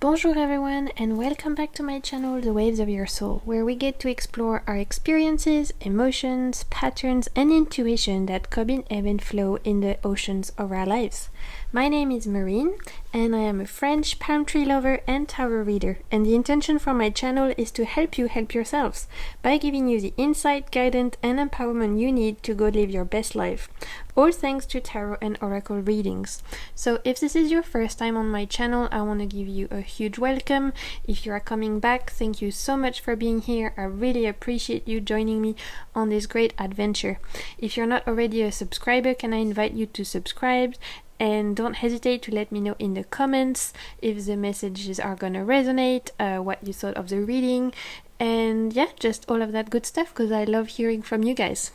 Bonjour everyone and welcome back to my channel The Waves of Your Soul, where we get to explore our experiences, emotions, patterns and intuition that come in ebb and flow in the oceans of our lives. My name is Marine and I am a French palm tree lover and tarot reader, and the intention for my channel is to help you help yourselves by giving you the insight, guidance and empowerment you need to go live your best life, all thanks to tarot and oracle readings. So if this is your first time on my channel, I want to give you a huge welcome. If you are coming back, thank you so much for being here. I really appreciate you joining me on this great adventure. If you're not already a subscriber, can I invite you to subscribe? And don't hesitate to let me know in the comments if the messages are gonna resonate, what you thought of the reading, and yeah, just all of that good stuff, because I love hearing from you guys.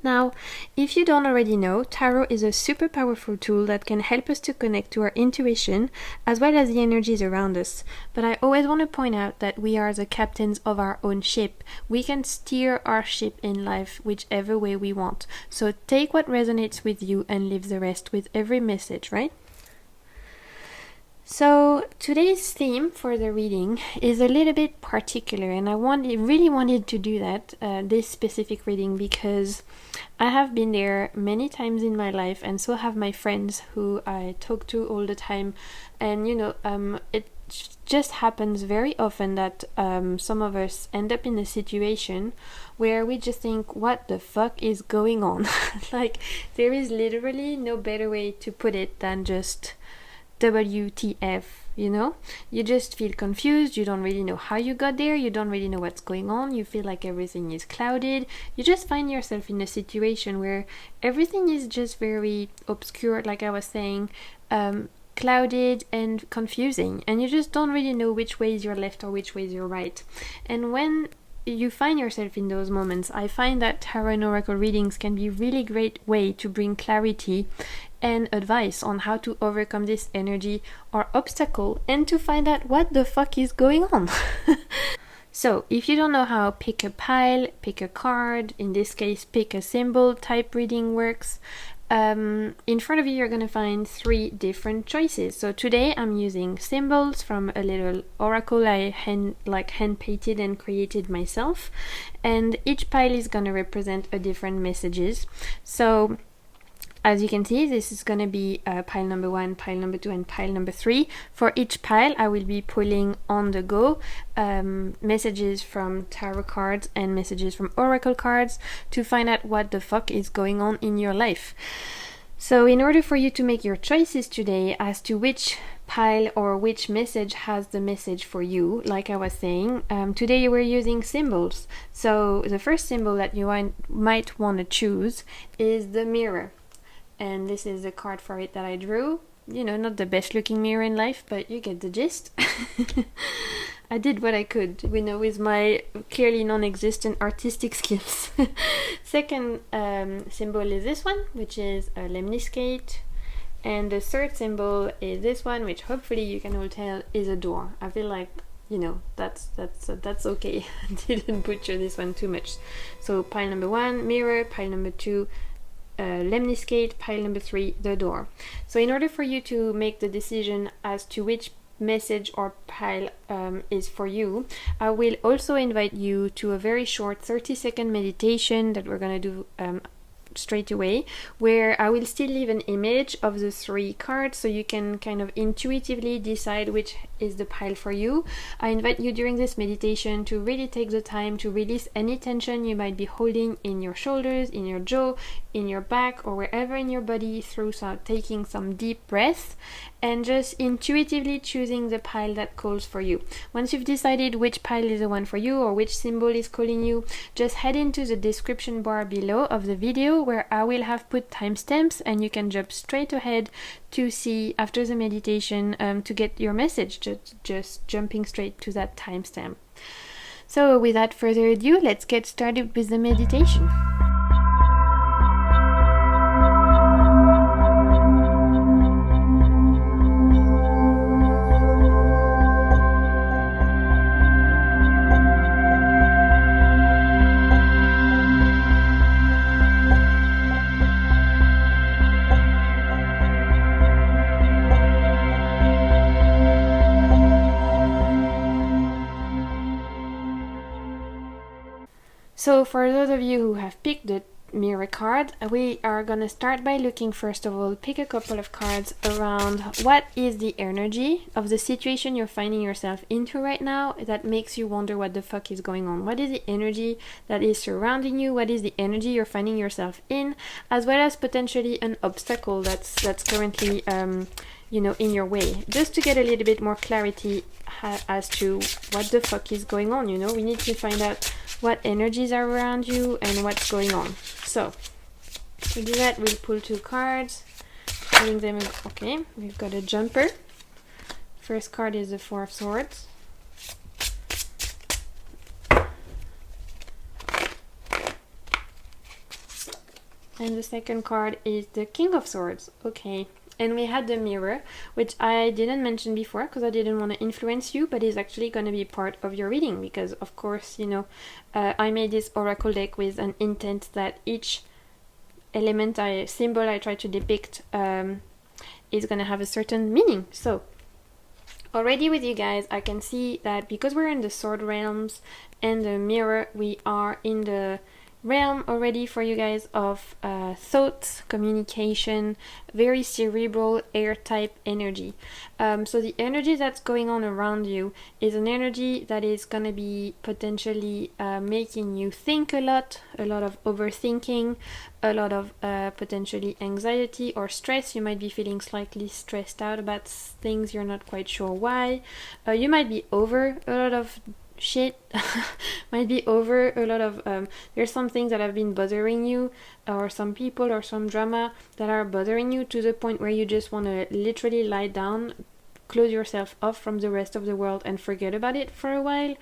Now, if you don't already know, tarot is a super powerful tool that can help us to connect to our intuition as well as the energies around us. But I always want to point out that we are the captains of our own ship. We can steer our ship in life whichever way we want. So take what resonates with you and leave the rest with every message, right? So today's theme for the reading is a little bit particular, and I really wanted to do that, this specific reading, because I have been there many times in my life, and so have my friends who I talk to all the time. And it just happens very often that some of us end up in a situation where we just think, what the fuck is going on? Like, there is literally no better way to put it than just WTF, You just feel confused, you don't really know how you got there, you don't really know what's going on, you feel like everything is clouded, you just find yourself in a situation where everything is just very obscure, like I was saying, clouded and confusing, and you just don't really know which way is your left or which way is your right. And when you find yourself in those moments, I find that tarot and oracle readings can be a really great way to bring clarity and advice on how to overcome this energy or obstacle and to find out what the fuck is going on. So if you don't know how pick a pile, pick a card, in this case pick a symbol type reading works, in front of you you're going to find 3 different choices. So today I'm using symbols from a little oracle I hand painted and created myself, and each pile is going to represent a different messages. So as you can see, this is going to be pile number 1, pile number 2 and pile number 3. For each pile I will be pulling on the go messages from tarot cards and messages from oracle cards to find out what the fuck is going on in your life. So in order for you to make your choices today as to which pile or which message has the message for you, like I was saying, today we're using symbols. So the first symbol that you might want to choose is the mirror. And this is the card for it that I drew. Not the best looking mirror in life, but you get the gist. I did what I could, with my clearly non-existent artistic skills. Second symbol is this one, which is a lemniscate. And the third symbol is this one, which hopefully you can all tell is a door. I feel like, that's okay. I didn't butcher this one too much. So pile number 1, mirror, pile number 2, lemniscate, pile number 3, the door. So in order for you to make the decision as to which message or pile is for you, I will also invite you to a very short 30-second meditation that we're going to do straight away, where I will still leave an image of the 3 cards so you can kind of intuitively decide which is the pile for you. I invite you during this meditation to really take the time to release any tension you might be holding in your shoulders, in your jaw, in your back, or wherever in your body through taking some deep breaths and just intuitively choosing the pile that calls for you. Once you've decided which pile is the one for you or which symbol is calling you, just head into the description bar below of the video, where I will have put timestamps, and you can jump straight ahead to see after the meditation to get your message, just jumping straight to that timestamp. So without further ado, let's get started with the meditation. So for those of you who have picked the mirror card, we are gonna start by looking, first of all, pick a couple of cards around what is the energy of the situation you're finding yourself into right now that makes you wonder what the fuck is going on. What is the energy that is surrounding you? What is the energy you're finding yourself in, as well as potentially an obstacle that's currently in your way, just to get a little bit more clarity as to what the fuck is going on. We need to find out what energies are around you and what's going on. So to do that, we'll pull 2 cards, putting them in. Okay, we've got a jumper. First card is the 4 of Swords. And the second card is the King of Swords. Okay. And we had the mirror, which I didn't mention before because I didn't want to influence you, but is actually going to be part of your reading because, of course, I made this oracle deck with an intent that each symbol I try to depict is going to have a certain meaning. So already with you guys, I can see that because we're in the sword realms and the mirror, we are in the realm already for you guys of thoughts, communication, very cerebral air type energy. So the energy that's going on around you is an energy that is going to be potentially making you think a lot of overthinking, a lot of potentially anxiety or stress. You might be feeling slightly stressed out about things, you're not quite sure why. You might be over a lot of shit, might be over a lot of there's some things that have been bothering you, or some people or some drama that are bothering you to the point where you just want to literally lie down, close yourself off from the rest of the world and forget about it for a while,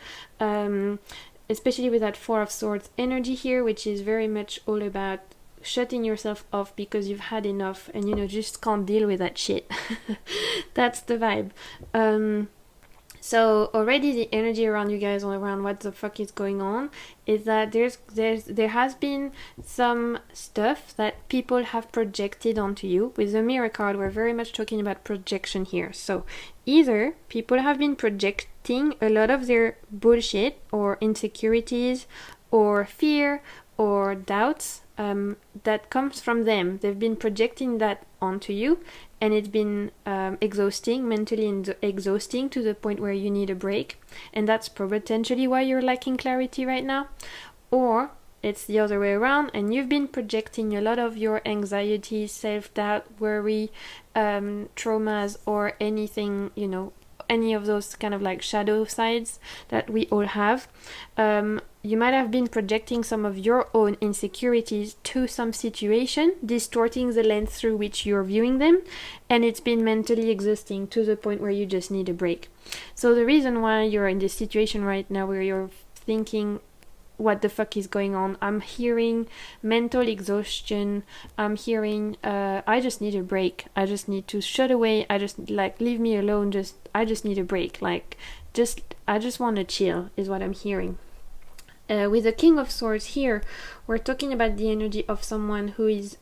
especially with that 4 of Swords energy here, which is very much all about shutting yourself off because you've had enough and just can't deal with that shit. That's the vibe. So already the energy around you guys, around what the fuck is going on, is that there has been some stuff that people have projected onto you. With the mirror card, we're very much talking about projection here. So either people have been projecting a lot of their bullshit or insecurities or fear or doubts that comes from them. They've been projecting that onto you, and it's been exhausting, mentally exhausting to the point where you need a break, and that's potentially why you're lacking clarity right now. Or it's the other way around, and you've been projecting a lot of your anxiety, self-doubt, worry, traumas, or anything, any of those kind of like shadow sides that we all have. You might have been projecting some of your own insecurities to some situation, distorting the lens through which you're viewing them, and it's been mentally exhausting to the point where you just need a break. So the reason why you're in this situation right now where you're thinking, what the fuck is going on? I'm hearing mental exhaustion. I'm hearing I just need a break. I just need to shut away. I just leave me alone. I just need a break. I just want to chill is what I'm hearing. With the King of Swords here, we're talking about the energy of someone who is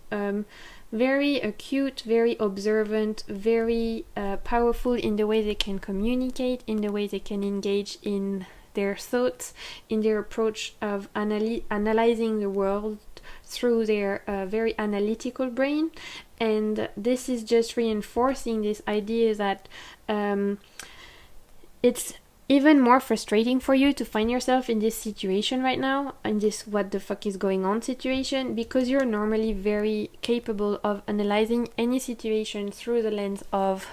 very acute, very observant, very powerful in the way they can communicate, in the way they can engage in their thoughts, in their approach of analyzing the world through their very analytical brain. And this is just reinforcing this idea that it's even more frustrating for you to find yourself in this situation right now, in this what the fuck is going on situation, because you're normally very capable of analyzing any situation through the lens of,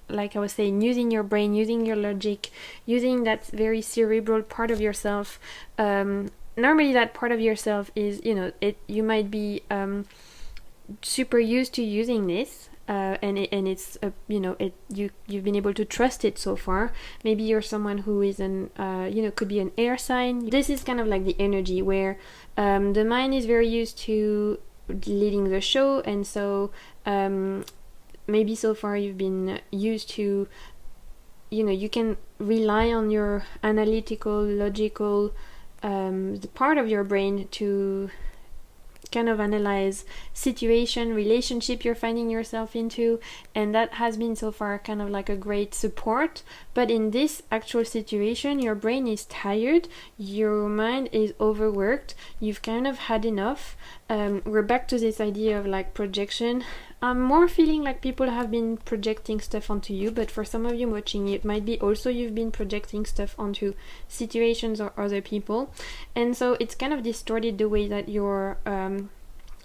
like I was saying, using your brain, using your logic, using that very cerebral part of yourself. Normally that part of yourself is, you might be super used to using this, and it's you've been able to trust it so far. Maybe you're someone who is could be an air sign. This is kind of like the energy where the mind is very used to leading the show, and so maybe so far you've been used to, you can rely on your analytical, logical the part of your brain to kind of analyze situation, relationship you're finding yourself into, and that has been so far kind of like a great support. But in this actual situation, your brain is tired, your mind is overworked, you've kind of had enough. We're back to this idea of like projection. I'm more feeling like people have been projecting stuff onto you, but for some of you watching, it might be also you've been projecting stuff onto situations or other people, and so it's kind of distorted the way that you're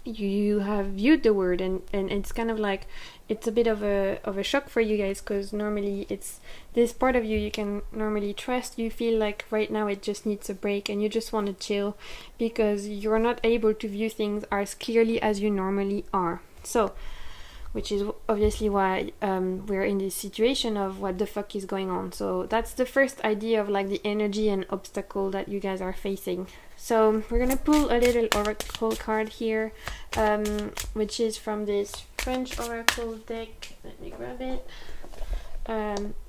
you have viewed the world, and it's kind of like it's a bit of a shock for you guys, because normally it's this part of you can normally trust. You feel like right now it just needs a break and you just want to chill because you're not able to view things as clearly as you normally are. So which is obviously why we're in this situation of what the fuck is going on. So that's the first idea of like the energy and obstacle that you guys are facing. So we're gonna pull a little oracle card here, which is from this French oracle deck. Let me grab it.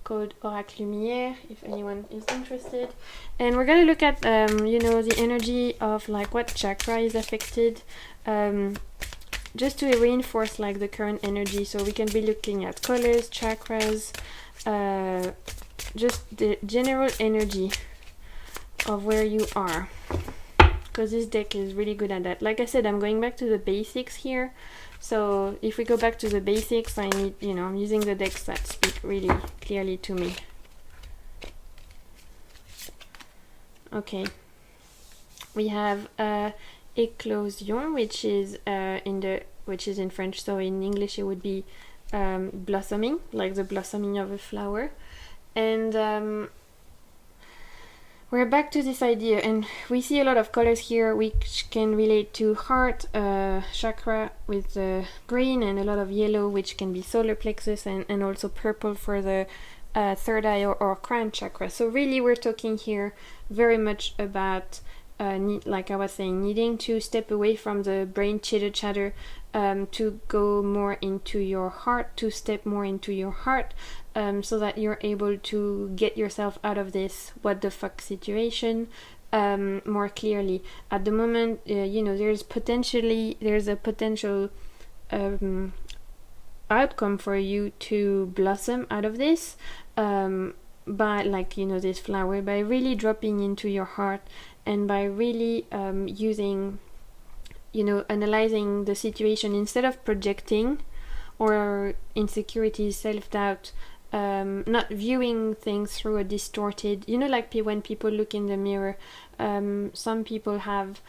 Called Oracle Lumi'Air, if anyone is interested. And we're gonna look at the energy of like what chakra is affected. Just to reinforce like the current energy, so we can be looking at colors, chakras, just the general energy of where you are, because this deck is really good at that. Like I said, I'm going back to the basics here, so if we go back to the basics, I need, I'm using the decks that speak really clearly to me. Okay, we have éclosion, which is in French, so in English it would be blossoming, like the blossoming of a flower. And we're back to this idea, and we see a lot of colors here which can relate to heart chakra with green, and a lot of yellow which can be solar plexus, and also purple for the third eye or crown chakra. So really we're talking here very much about like I was saying, needing to step away from the brain chitter chatter, to go more into your heart, to step more into your heart, so that you're able to get yourself out of this what the fuck situation more clearly. At the moment, there's a potential outcome for you to blossom out of this, by this flower, by really dropping into your heart, and by really using, analyzing the situation instead of projecting or insecurities, self-doubt, not viewing things through a distorted, like when people look in the mirror, some people have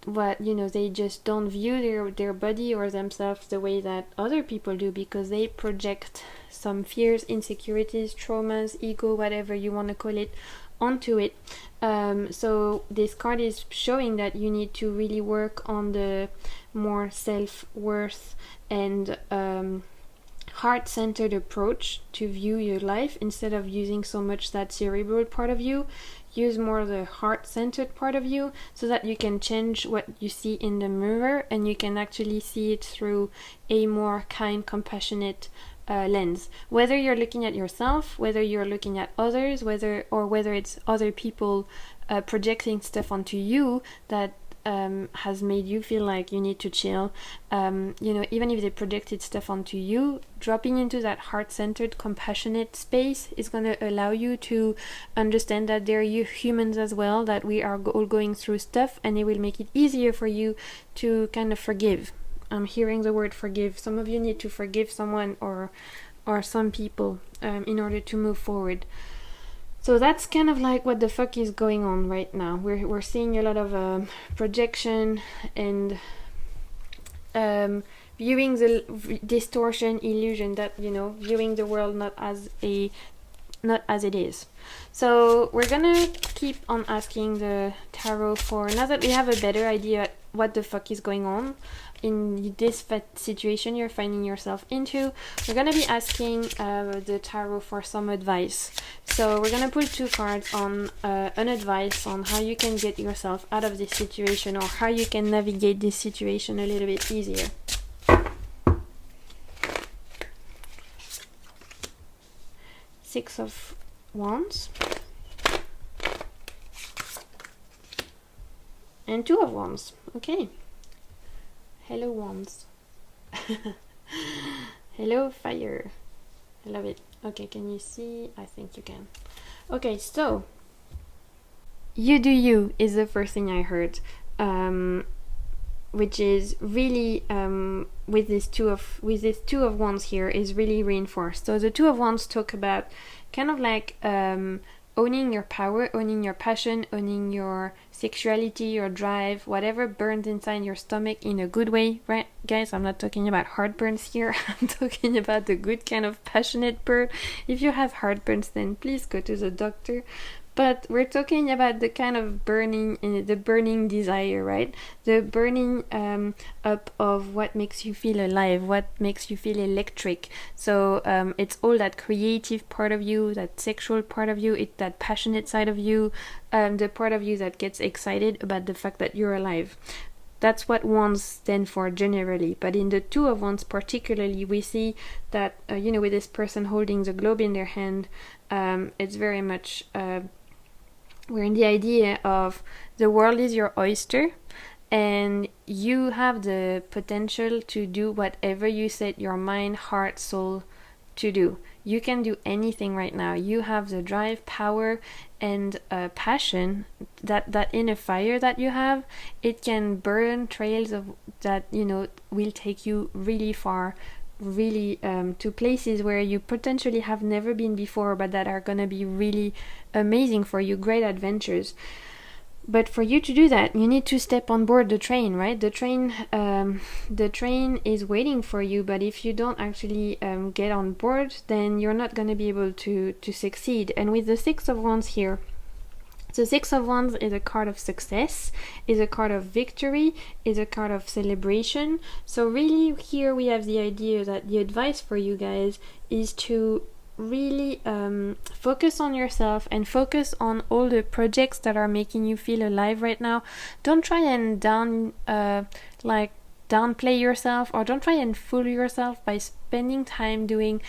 they just don't view their body or themselves the way that other people do, because they project some fears, insecurities, traumas, ego, whatever you want to call it, onto it. So this card is showing that you need to really work on the more self-worth and heart-centered approach to view your life, instead of using so much that cerebral part of you. Use more the heart-centered part of you, so that you can change what you see in the mirror, and you can actually see it through a more kind, compassionate lens. Whether you're looking at yourself, whether you're looking at others, whether it's other people projecting stuff onto you that has made you feel like you need to chill, even if they projected stuff onto you, dropping into that heart-centered, compassionate space is going to allow you to understand that they're you humans as well, that we are all going through stuff, and it will make it easier for you to kind of forgive. I'm hearing the word forgive. Some of you need to forgive someone or some people in order to move forward. So that's kind of like what the fuck is going on right now. We're seeing a lot of projection and viewing the distortion, illusion, that viewing the world not as it is. So we're gonna keep on asking the tarot for, now that we have a better idea what the fuck is going on in this situation you're finding yourself into, we're gonna be asking the tarot for some advice. So we're gonna pull 2 cards on an advice on how you can get yourself out of this situation, or how you can navigate this situation a little bit easier. Six of Wands and 2 of Wands. Okay, Hello wands. Hello fire. I love it. Okay, can you see? I think you can. Okay, so you do you is the first thing I heard, which is really with this two of wands here is really reinforced. So the two of wands talk about kind of like owning your power, owning your passion, owning your sexuality, your drive, whatever burns inside your stomach in a good way, right, guys? I'm not talking about heartburns here. I'm talking about the good kind of passionate burn. If you have heartburns, then please go to the doctor. But we're talking about the kind of the burning desire, right? The burning up of what makes you feel alive, what makes you feel electric. So it's all that creative part of you, that sexual part of you, that passionate side of you, the part of you that gets excited about the fact that you're alive. That's what wands stand for generally. But in the two of wands particularly, we see that, with this person holding the globe in their hand, it's very much... we're in the idea of the world is your oyster and you have the potential to do whatever you set your mind, heart, soul to do. You can do anything right now. You have the drive, power, and passion, that inner fire that you have. It can burn trails of that, will take you really far, really to places where you potentially have never been before, but that are gonna be really amazing for you, great adventures. But for you to do that, you need to step on board the train, right? The train is waiting for you, but if you don't actually get on board, then you're not gonna be able to succeed. And with the Six of Wands here, the Six of Wands is a card of success, is a card of victory, is a card of celebration. So really here we have the idea that the advice for you guys is to really focus on yourself and focus on all the projects that are making you feel alive right now. Don't try and downplay yourself, or don't try and fool yourself by spending time doing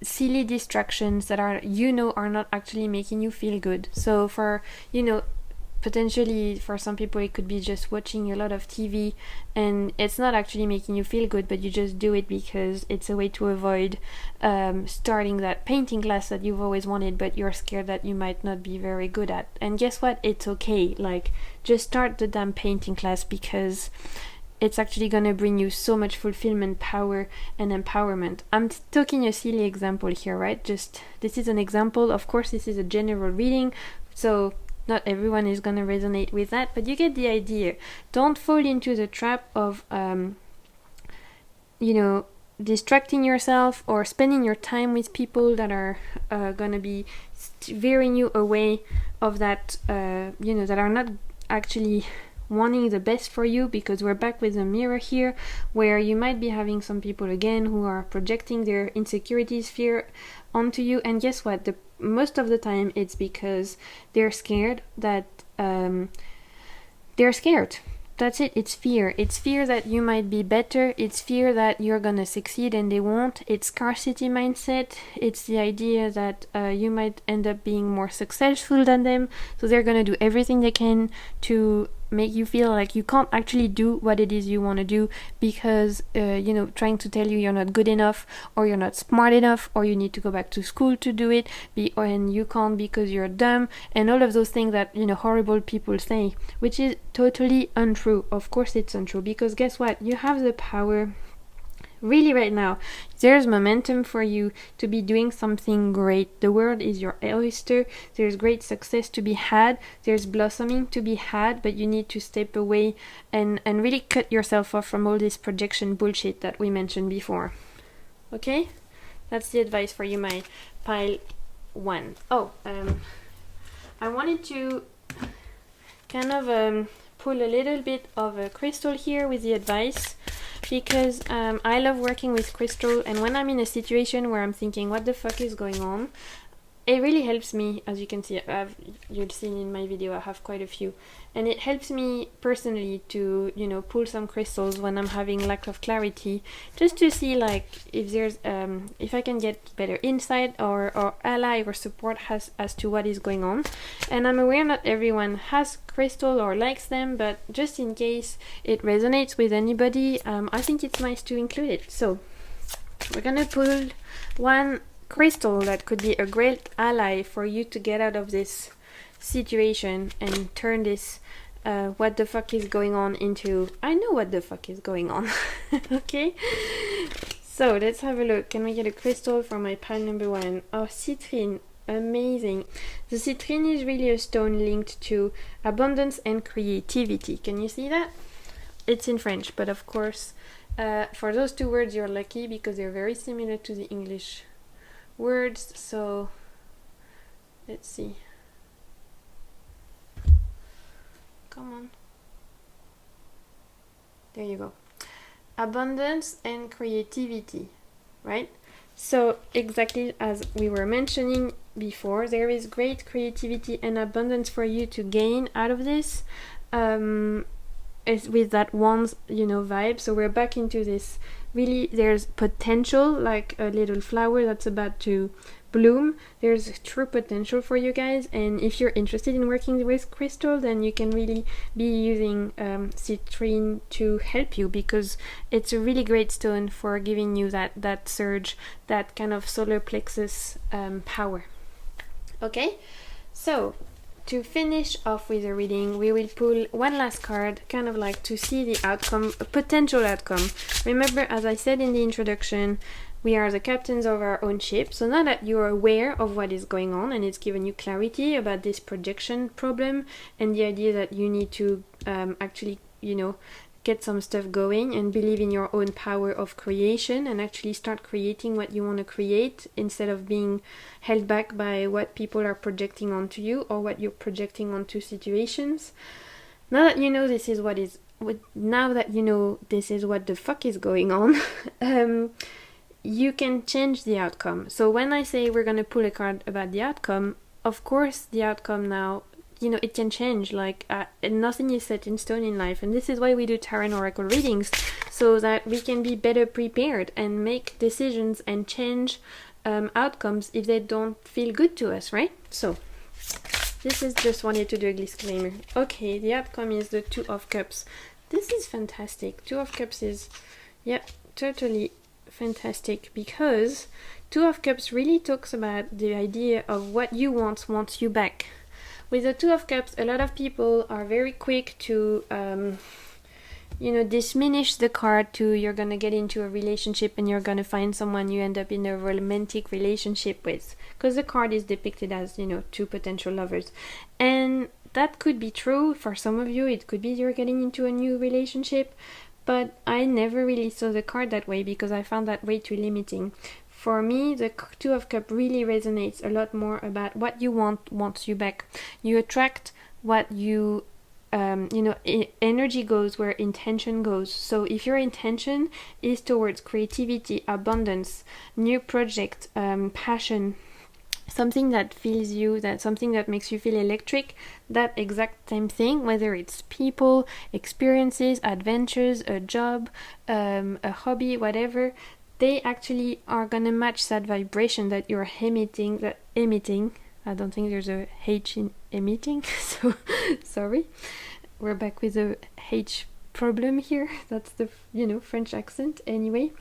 silly distractions that are not actually making you feel good. So for potentially for some people it could be just watching a lot of TV and it's not actually making you feel good, but you just do it because it's a way to avoid starting that painting class that you've always wanted, but you're scared that you might not be very good at. And guess what? It's okay. Like, just start the damn painting class, because it's actually going to bring you so much fulfillment, power, and empowerment. I'm talking a silly example here, right? Just, this is an example. Of course, this is a general reading, so not everyone is going to resonate with that, but you get the idea. Don't fall into the trap of, distracting yourself or spending your time with people that are going to be veering you away of that, that are not actually wanting the best for you, because we're back with a mirror here, where you might be having some people again who are projecting their insecurities, fear onto you. And guess what? Most of the time it's because they're scared that they're scared. That's it. It's fear. It's fear that you might be better. It's fear that you're gonna succeed and they won't. It's scarcity mindset. It's the idea that you might end up being more successful than them, so they're gonna do everything they can to make you feel like you can't actually do what it is you want to do, because trying to tell you you're not good enough, or you're not smart enough, or you need to go back to school to do it, and you can't because you're dumb, and all of those things that horrible people say, which is totally untrue. Of course it's untrue, because guess what? You have the power. Really, right now, there's momentum for you to be doing something great. The world is your oyster. There's great success to be had. There's blossoming to be had, but you need to step away and really cut yourself off from all this projection bullshit that we mentioned before. Okay? That's the advice for you, my pile 1. I wanted to kind of pull a little bit of a crystal here with the advice, because I love working with crystal, and when I'm in a situation where I'm thinking what the fuck is going on, it really helps me, as you can see. You've seen in my video, I have quite a few, and it helps me personally to, you know, pull some crystals when I'm having lack of clarity, just to see like if there's if I can get better insight or ally or support as to what is going on. And I'm aware not everyone has crystal or likes them, but just in case it resonates with anybody, I think it's nice to include it. So we're gonna pull one crystal that could be a great ally for you to get out of this situation and turn this what the fuck is going on into I know what the fuck is going on. Okay, so let's have a look. Can we get a crystal for my pile number 1? Oh, citrine. Amazing. The citrine is really a stone linked to abundance and creativity. Can you see that? It's in French, but of course for those two words you're lucky because they're very similar to the English words. So let's see. Come on. There you go. Abundance and creativity, right? So exactly as we were mentioning before, there is great creativity and abundance for you to gain out of this. With that one, you know, vibe. So we're back into this. Really, there's potential, like a little flower that's about to bloom. There's true potential for you guys, and if you're interested in working with crystal, then you can really be using citrine to help you, because it's a really great stone for giving you that surge, that kind of solar plexus power. Okay, so to finish off with the reading, we will pull one last card, kind of like to see the outcome, a potential outcome. Remember, as I said in the introduction, we are the captains of our own ship. So now that you're aware of what is going on and it's given you clarity about this projection problem and the idea that you need to actually, you know, get some stuff going and believe in your own power of creation and actually start creating what you want to create instead of being held back by what people are projecting onto you or what you're projecting onto situations. Now that you know this is what the fuck is going on, you can change the outcome. So when I say we're going to pull a card about the outcome, of course the outcome now, you know, it can change. Like nothing is set in stone in life, and this is why we do tarot and oracle readings, so that we can be better prepared and make decisions and change outcomes if they don't feel good to us, right? So this is just wanted to do a disclaimer. Okay, the outcome is the Two of Cups. This is fantastic. Two of Cups is, yeah, totally fantastic, because Two of Cups really talks about the idea of what you want wants you back. With the Two of Cups, a lot of people are very quick to, diminish the card to you're going to get into a relationship and you're going to find someone you end up in a romantic relationship with. Because the card is depicted as, you know, two potential lovers. And that could be true for some of you. It could be you're getting into a new relationship. But I never really saw the card that way because I found that way too limiting. For me, the Two of Cups really resonates a lot more about what you want wants you back. You attract what you, energy goes where intention goes. So if your intention is towards creativity, abundance, new project, passion, something that fills you, that something that makes you feel electric, that exact same thing, whether it's people, experiences, adventures, a job, a hobby, whatever, they actually are gonna match that vibration that you're emitting. I don't think there's a H in emitting, so sorry. We're back with a H problem here. That's the, French accent anyway.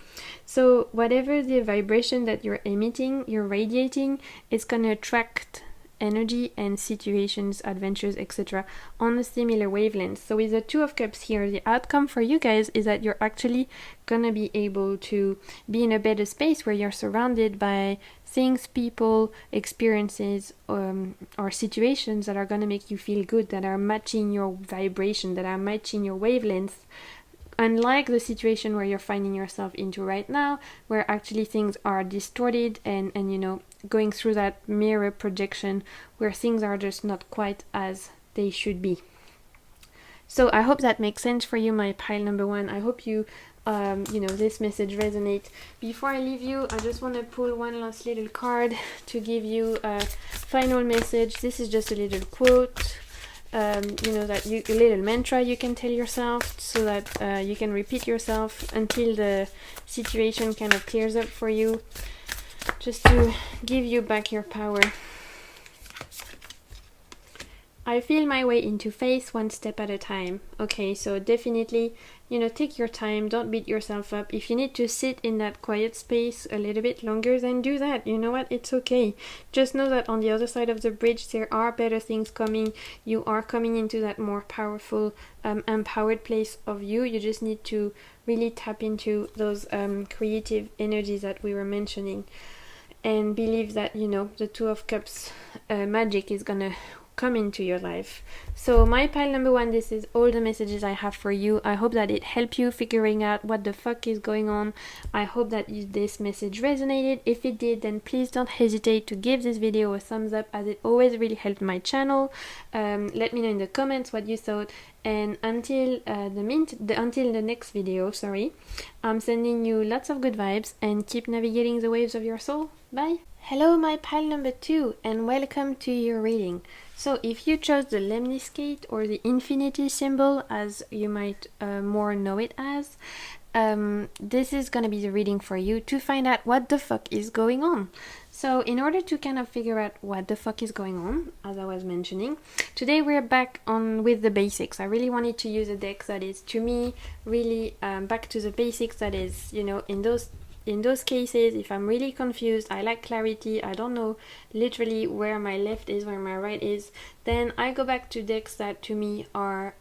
So whatever the vibration that you're emitting, you're radiating, it's gonna attract energy and situations, adventures, etc. on a similar wavelength. So with the Two of Cups here, the outcome for you guys is that you're actually gonna be able to be in a better space where you're surrounded by things, people, experiences, or situations that are gonna make you feel good, that are matching your vibration, that are matching your wavelength. Unlike the situation where you're finding yourself into right now, where actually things are distorted and going through that mirror projection where things are just not quite as they should be. So I hope that makes sense for you, my pile number one. I hope you this message resonates. Before I leave you, I just want to pull one last little card to give you a final message. This is just a little quote, a little mantra you can tell yourself, so that you can repeat yourself until the situation kind of clears up for you, just to give you back your power. I feel my way into faith one step at a time. Okay, so definitely, take your time, don't beat yourself up. If you need to sit in that quiet space a little bit longer, then do that. You know what? It's okay. Just know that on the other side of the bridge, there are better things coming. You are coming into that more powerful, empowered place of you. You just need to really tap into those creative energies that we were mentioning. And believe that, the Two of Cups magic is gonna come into your life. So my pile number one, this is all the messages I have for you. I hope that it helped you figuring out what the fuck is going on. I hope that this message resonated. If it did, then please don't hesitate to give this video a thumbs up, as it always really helped my channel. Let me know in the comments what you thought. And until the next video, I'm sending you lots of good vibes, and keep navigating the waves of your soul. Bye. Hello, my pile number two, and welcome to your reading. So if you chose the lemniscate, or the infinity symbol as you might more know it as, this is going to be the reading for you to find out what the fuck is going on. So in order to kind of figure out what the fuck is going on, as I was mentioning, today we're back on with the basics. I really wanted to use a deck that is, to me, really back to the basics. That is, in those cases, if I'm really confused, I like clarity, I don't know literally where my left is, where my right is, then I go back to decks that to me are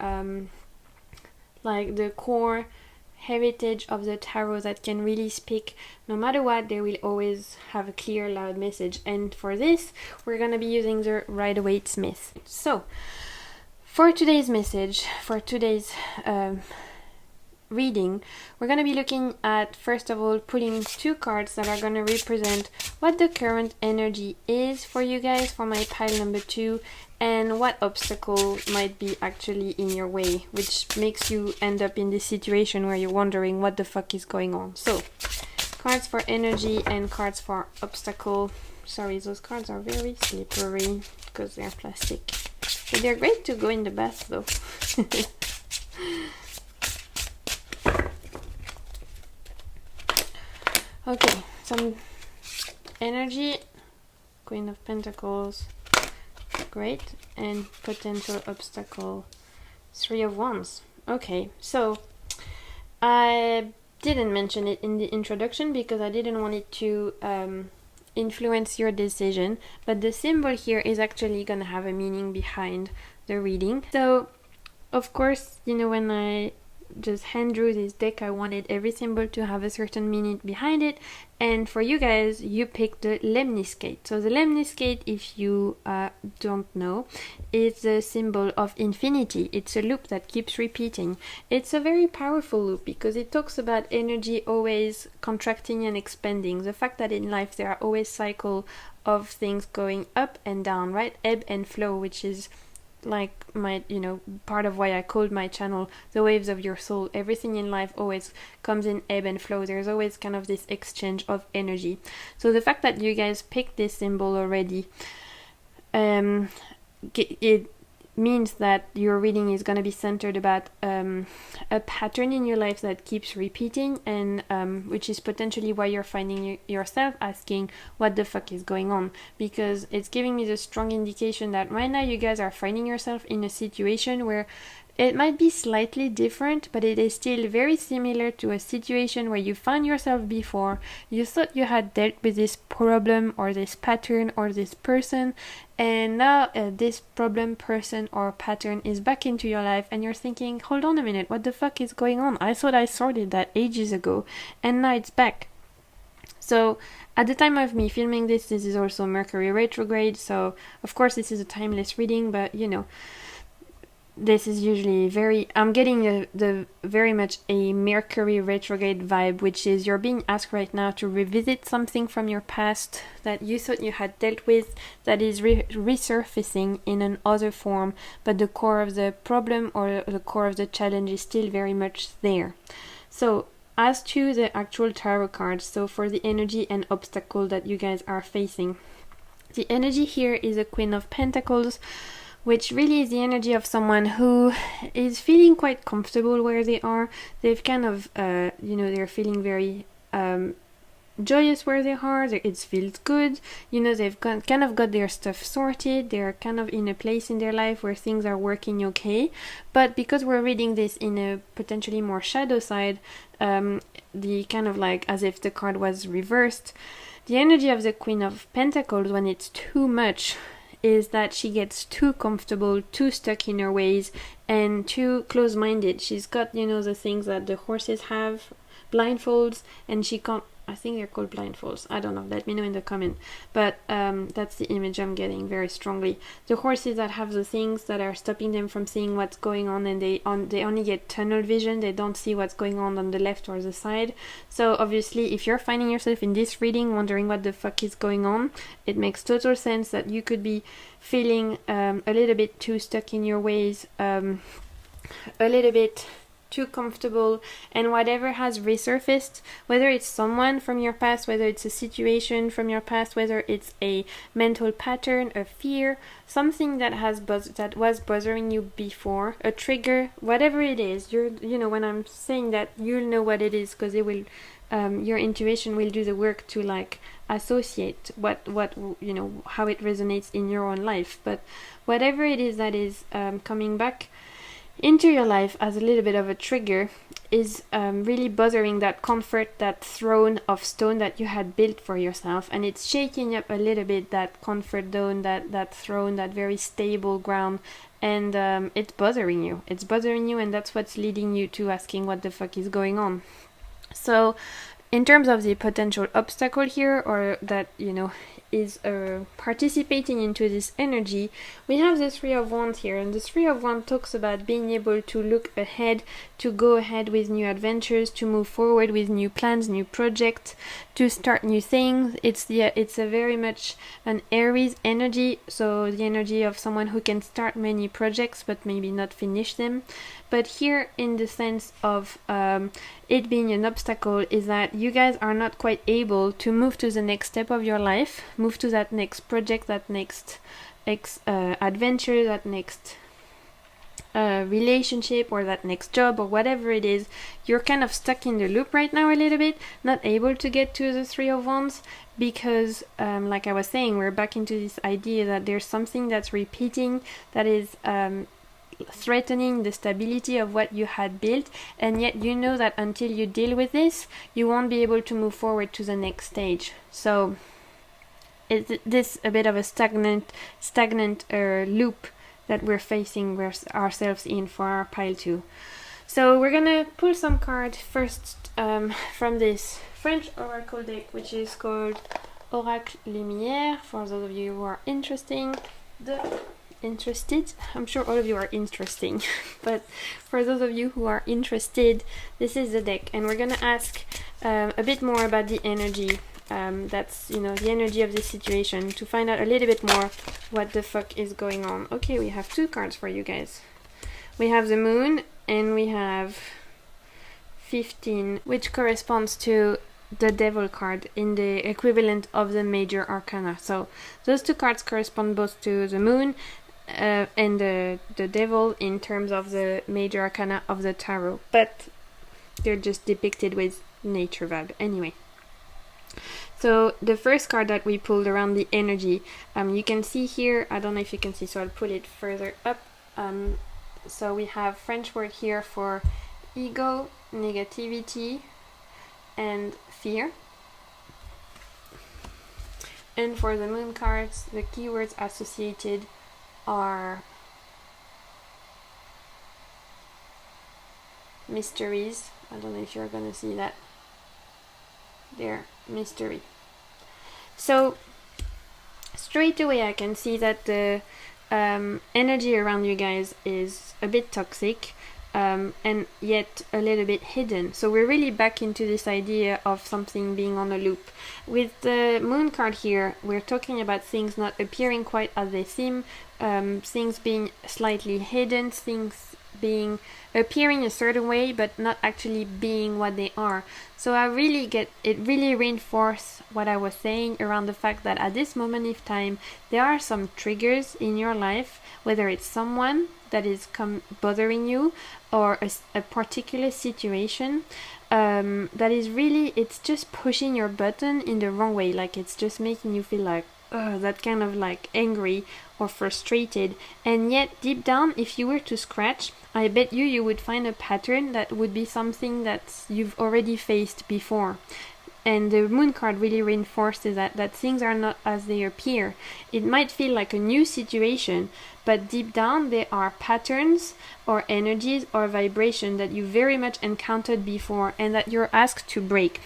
like the core heritage of the tarot, that can really speak no matter what. They will always have a clear, loud message. And for this, we're going to be using the Rider-Waite-Smith. So, for today's message, for today's reading, we're going to be looking at, first of all, pulling two cards that are going to represent what the current energy is for you guys, for my pile number two, and what obstacle might be actually in your way, which makes you end up in this situation where you're wondering what the fuck is going on. So, cards for energy and cards for obstacle. Sorry, those cards are very slippery because they're plastic. But they're great to go in the bath though. Okay, some energy, Queen of Pentacles, great, and potential obstacle, Three of Wands. Okay, so I didn't mention it in the introduction because I didn't want it to influence your decision, but the symbol here is actually gonna have a meaning behind the reading. So, of course, when I just hand drew this deck, I wanted every symbol to have a certain meaning behind it, and for you guys, you picked the lemniscate. So the lemniscate, if you don't know, is the symbol of infinity. It's a loop that keeps repeating. It's a very powerful loop because it talks about energy always contracting and expanding. The fact that in life there are always cycles of things going up and down, right? Ebb and flow, which is like my part of why I called my channel The Waves of Your Soul. Everything in life always comes in ebb and flow. There's always kind of this exchange of energy. So the fact that you guys picked this symbol already, it means that your reading is going to be centered about a pattern in your life that keeps repeating, and which is potentially why you're finding yourself asking what the fuck is going on, because it's giving me the strong indication that right now you guys are finding yourself in a situation where it might be slightly different, but it is still very similar to a situation where you found yourself before. You thought you had dealt with this problem or this pattern or this person, and now this problem, person, or pattern is back into your life, and you're thinking, hold on a minute, what the fuck is going on? I thought I sorted that ages ago, and now it's back. So at the time of me filming this is also Mercury retrograde, so of course this is a timeless reading, but this is usually I'm getting the very much a Mercury retrograde vibe, which is you're being asked right now to revisit something from your past that you thought you had dealt with that is resurfacing in another form, but the core of the problem or the core of the challenge is still very much there. So as to the actual tarot cards, so for the energy and obstacle that you guys are facing, the energy here is a Queen of Pentacles, which really is the energy of someone who is feeling quite comfortable where they are. They've kind of, they're feeling very joyous where they are. It feels good. They've kind of got their stuff sorted. They're kind of in a place in their life where things are working okay. But because we're reading this in a potentially more shadow side, the kind of like as if the card was reversed, the energy of the Queen of Pentacles, when it's too much, is that she gets too comfortable, too stuck in her ways, and too close-minded. She's got, the things that the horses have, blindfolds, and she can't, I think they're called blindfolds. I don't know, let me know in the comment. But that's the image I'm getting very strongly. The horses that have the things that are stopping them from seeing what's going on, and they only get tunnel vision. They don't see what's going on the left or the side. So obviously, if you're finding yourself in this reading wondering what the fuck is going on, it makes total sense that you could be feeling a little bit too stuck in your ways, a little bit too comfortable, and whatever has resurfaced, whether it's someone from your past, whether it's a situation from your past, whether it's a mental pattern, a fear, something that was bothering you before, a trigger, whatever it is, when I'm saying that, you'll know what it is, because it will your intuition will do the work to like associate what how it resonates in your own life. But whatever it is that is coming back into your life as a little bit of a trigger is really bothering that comfort, that throne of stone that you had built for yourself, and it's shaking up a little bit that comfort zone, that throne, that very stable ground, and it's bothering you, and that's what's leading you to asking what the fuck is going on. So in terms of the potential obstacle here, or that is participating into this energy, we have the Three of Wands here, and the Three of Wands talks about being able to look ahead, to go ahead with new adventures, to move forward with new plans, new projects, to start new things. It's a very much an Aries energy, so the energy of someone who can start many projects but maybe not finish them. But here, in the sense of it being an obstacle, is that you guys are not quite able to move to the next step of your life, move to that next project, that next adventure, that next relationship, or that next job, or whatever it is. You're kind of stuck in the loop right now a little bit, not able to get to the Three of Wands, because like I was saying, we're back into this idea that there's something that's repeating, that is threatening the stability of what you had built, and yet you know that until you deal with this, you won't be able to move forward to the next stage. So is this a bit of a stagnant loop that we're facing ourselves in for our pile 2. So we're gonna pull some cards first from this French oracle deck, which is called Oracle Lumi'Air, for those of you who are interested. I'm sure all of you are interesting, but for those of you who are interested, this is the deck, and we're gonna ask a bit more about the energy, that's the energy of this situation, to find out a little bit more what the fuck is going on. Okay, we have 2 cards for you guys. We have the Moon, and we have 15, which corresponds to the Devil card in the equivalent of the Major Arcana. So those 2 cards correspond both to the Moon and the Devil in terms of the Major Arcana of the Tarot, but they're just depicted with nature vibe anyway. So the first card that we pulled around the energy, you can see here, I don't know if you can see, so I'll pull it further up. So we have French word here for ego, negativity, and fear. And for the Moon cards, the keywords associated are mysteries. I don't know if you're gonna see that there, mystery. So straight away I can see that the energy around you guys is a bit toxic, and yet a little bit hidden. So we're really back into this idea of something being on a loop. With the moon card here, we're talking about things not appearing quite as they seem, things being slightly hidden, things being appearing a certain way but not actually being what they are. So I really get it, really reinforced what I was saying around the fact that at this moment of time there are some triggers in your life, whether it's someone that is bothering you or a particular situation that is really, it's just pushing your button in the wrong way, like it's just making you feel like that kind of like angry or frustrated. And yet deep down, if you were to scratch, I bet you would find a pattern that would be something that you've already faced before. And the moon card really reinforces that things are not as they appear. It might feel like a new situation, but deep down there are patterns or energies or vibration that you very much encountered before and that you're asked to break.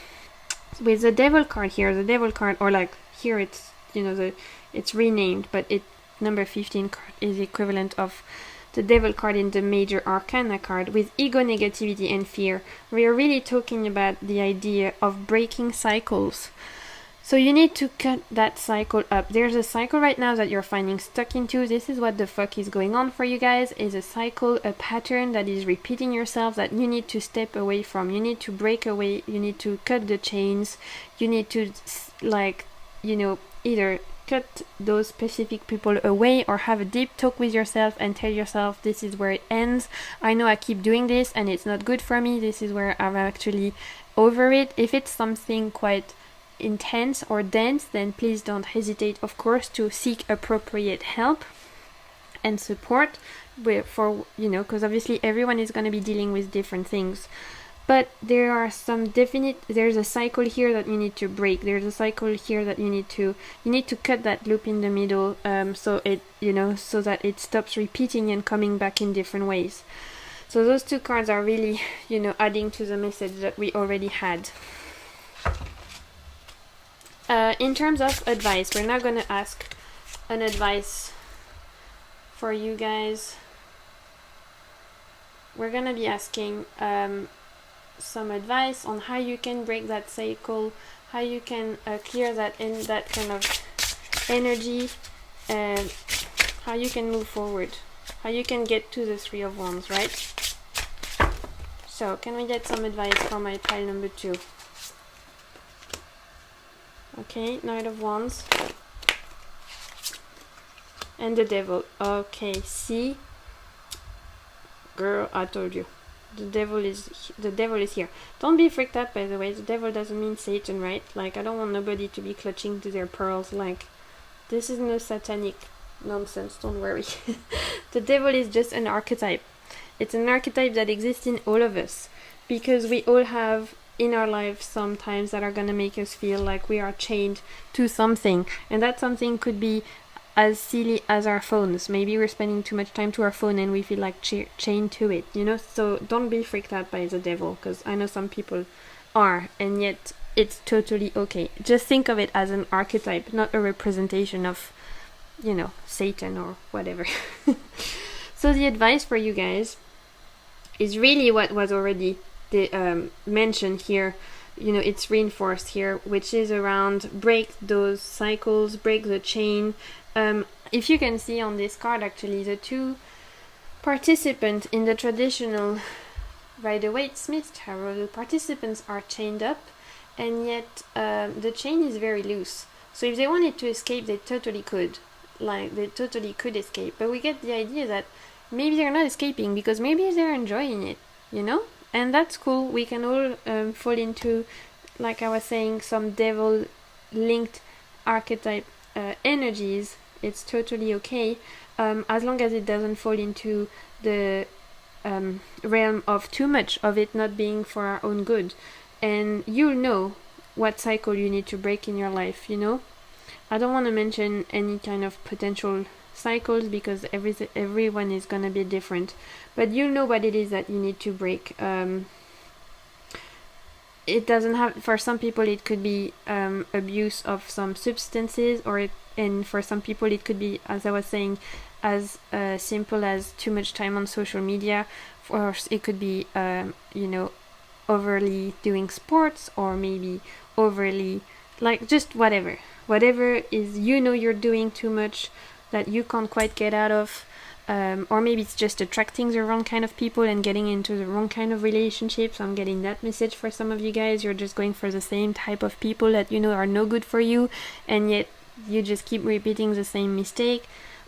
With the devil card here, the devil card, or like here it's, you know, it's renamed, but number 15 card is the equivalent of the devil card in the major arcana card. With ego, negativity and fear, we are really talking about the idea of breaking cycles. So you need to cut that cycle up. There's a cycle right now that you're finding stuck into. This is what the fuck is going on for you guys, is a cycle, a pattern that is repeating yourself that you need to step away from. You need to break away, you need to cut the chains, you need to either cut those specific people away or have a deep talk with yourself and tell yourself, this is where it ends. I know I keep doing this and it's not good for me. This is where I'm actually over it. If it's something quite intense or dense, then please don't hesitate, of course, to seek appropriate help and support because obviously everyone is going to be dealing with different things. But there are there's a cycle here that you need to break. There's a cycle here that you need to cut that loop in the middle, so that it stops repeating and coming back in different ways. So those two cards are really, adding to the message that we already had. In terms of advice, we're now going to ask an advice for you guys. We're going to be asking some advice on how you can break that cycle, how you can clear that kind of energy, and how you can move forward, how you can get to the Three of Wands, right? So can we get some advice for my pile number 2? Okay, Knight of Wands and the Devil. Okay, see, girl, I told you. The devil is here. Don't be freaked out, by the way. The devil doesn't mean Satan, right? Like, I don't want nobody to be clutching to their pearls. Like, this is no satanic nonsense, don't worry. The devil is just an archetype. It's an archetype that exists in all of us, because we all have in our life sometimes that are gonna make us feel like we are chained to something, and that something could be as silly as our phones. Maybe we're spending too much time to our phone and we feel like chained to it, so don't be freaked out by the devil, because I know some people are, and yet it's totally okay. Just think of it as an archetype, not a representation of Satan or whatever. So the advice for you guys is really what was already mentioned here. It's reinforced here, which is around break those cycles, break the chain. If you can see on this card, actually, the two participants in the traditional Rider-Waite-Smith tarot, the participants are chained up, and yet the chain is very loose. So if they wanted to escape, they totally could. They totally could escape. But we get the idea that maybe they're not escaping because maybe they're enjoying it, And that's cool. We can all fall into, like I was saying, some devil-linked archetype energies. It's totally okay, as long as it doesn't fall into the realm of too much of it not being for our own good. And you'll know what cycle you need to break in your life, I don't want to mention any kind of potential cycles because everyone is gonna be different, but you'll know what it is that you need to break. It doesn't have, for some people it could be abuse of some substances, and for some people it could be, as I was saying, as simple as too much time on social media, or it could be overly doing sports, or maybe overly, like, just whatever is, you're doing too much that you can't quite get out of, or maybe it's just attracting the wrong kind of people and getting into the wrong kind of relationships. I'm getting that message for some of you guys. You're just going for the same type of people that are no good for you, and yet you just keep repeating the same mistake.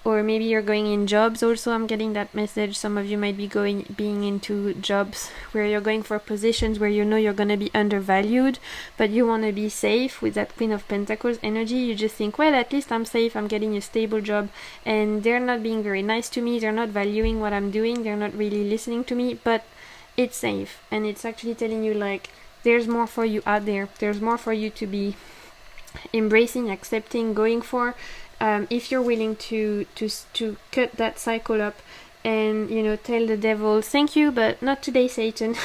Or maybe you're going in jobs also. I'm getting that message. Some of you might be being into jobs where you're going for positions where you're going to be undervalued, but you want to be safe. With that Queen of Pentacles energy, you just think, well, at least I'm safe, I'm getting a stable job, and they're not being very nice to me, they're not valuing what I'm doing, they're not really listening to me, but it's safe. And it's actually telling you, like, there's more for you out there. There's more for you to be embracing, accepting, going for. If you're willing to cut that cycle up and tell the devil, thank you, but not today, Satan.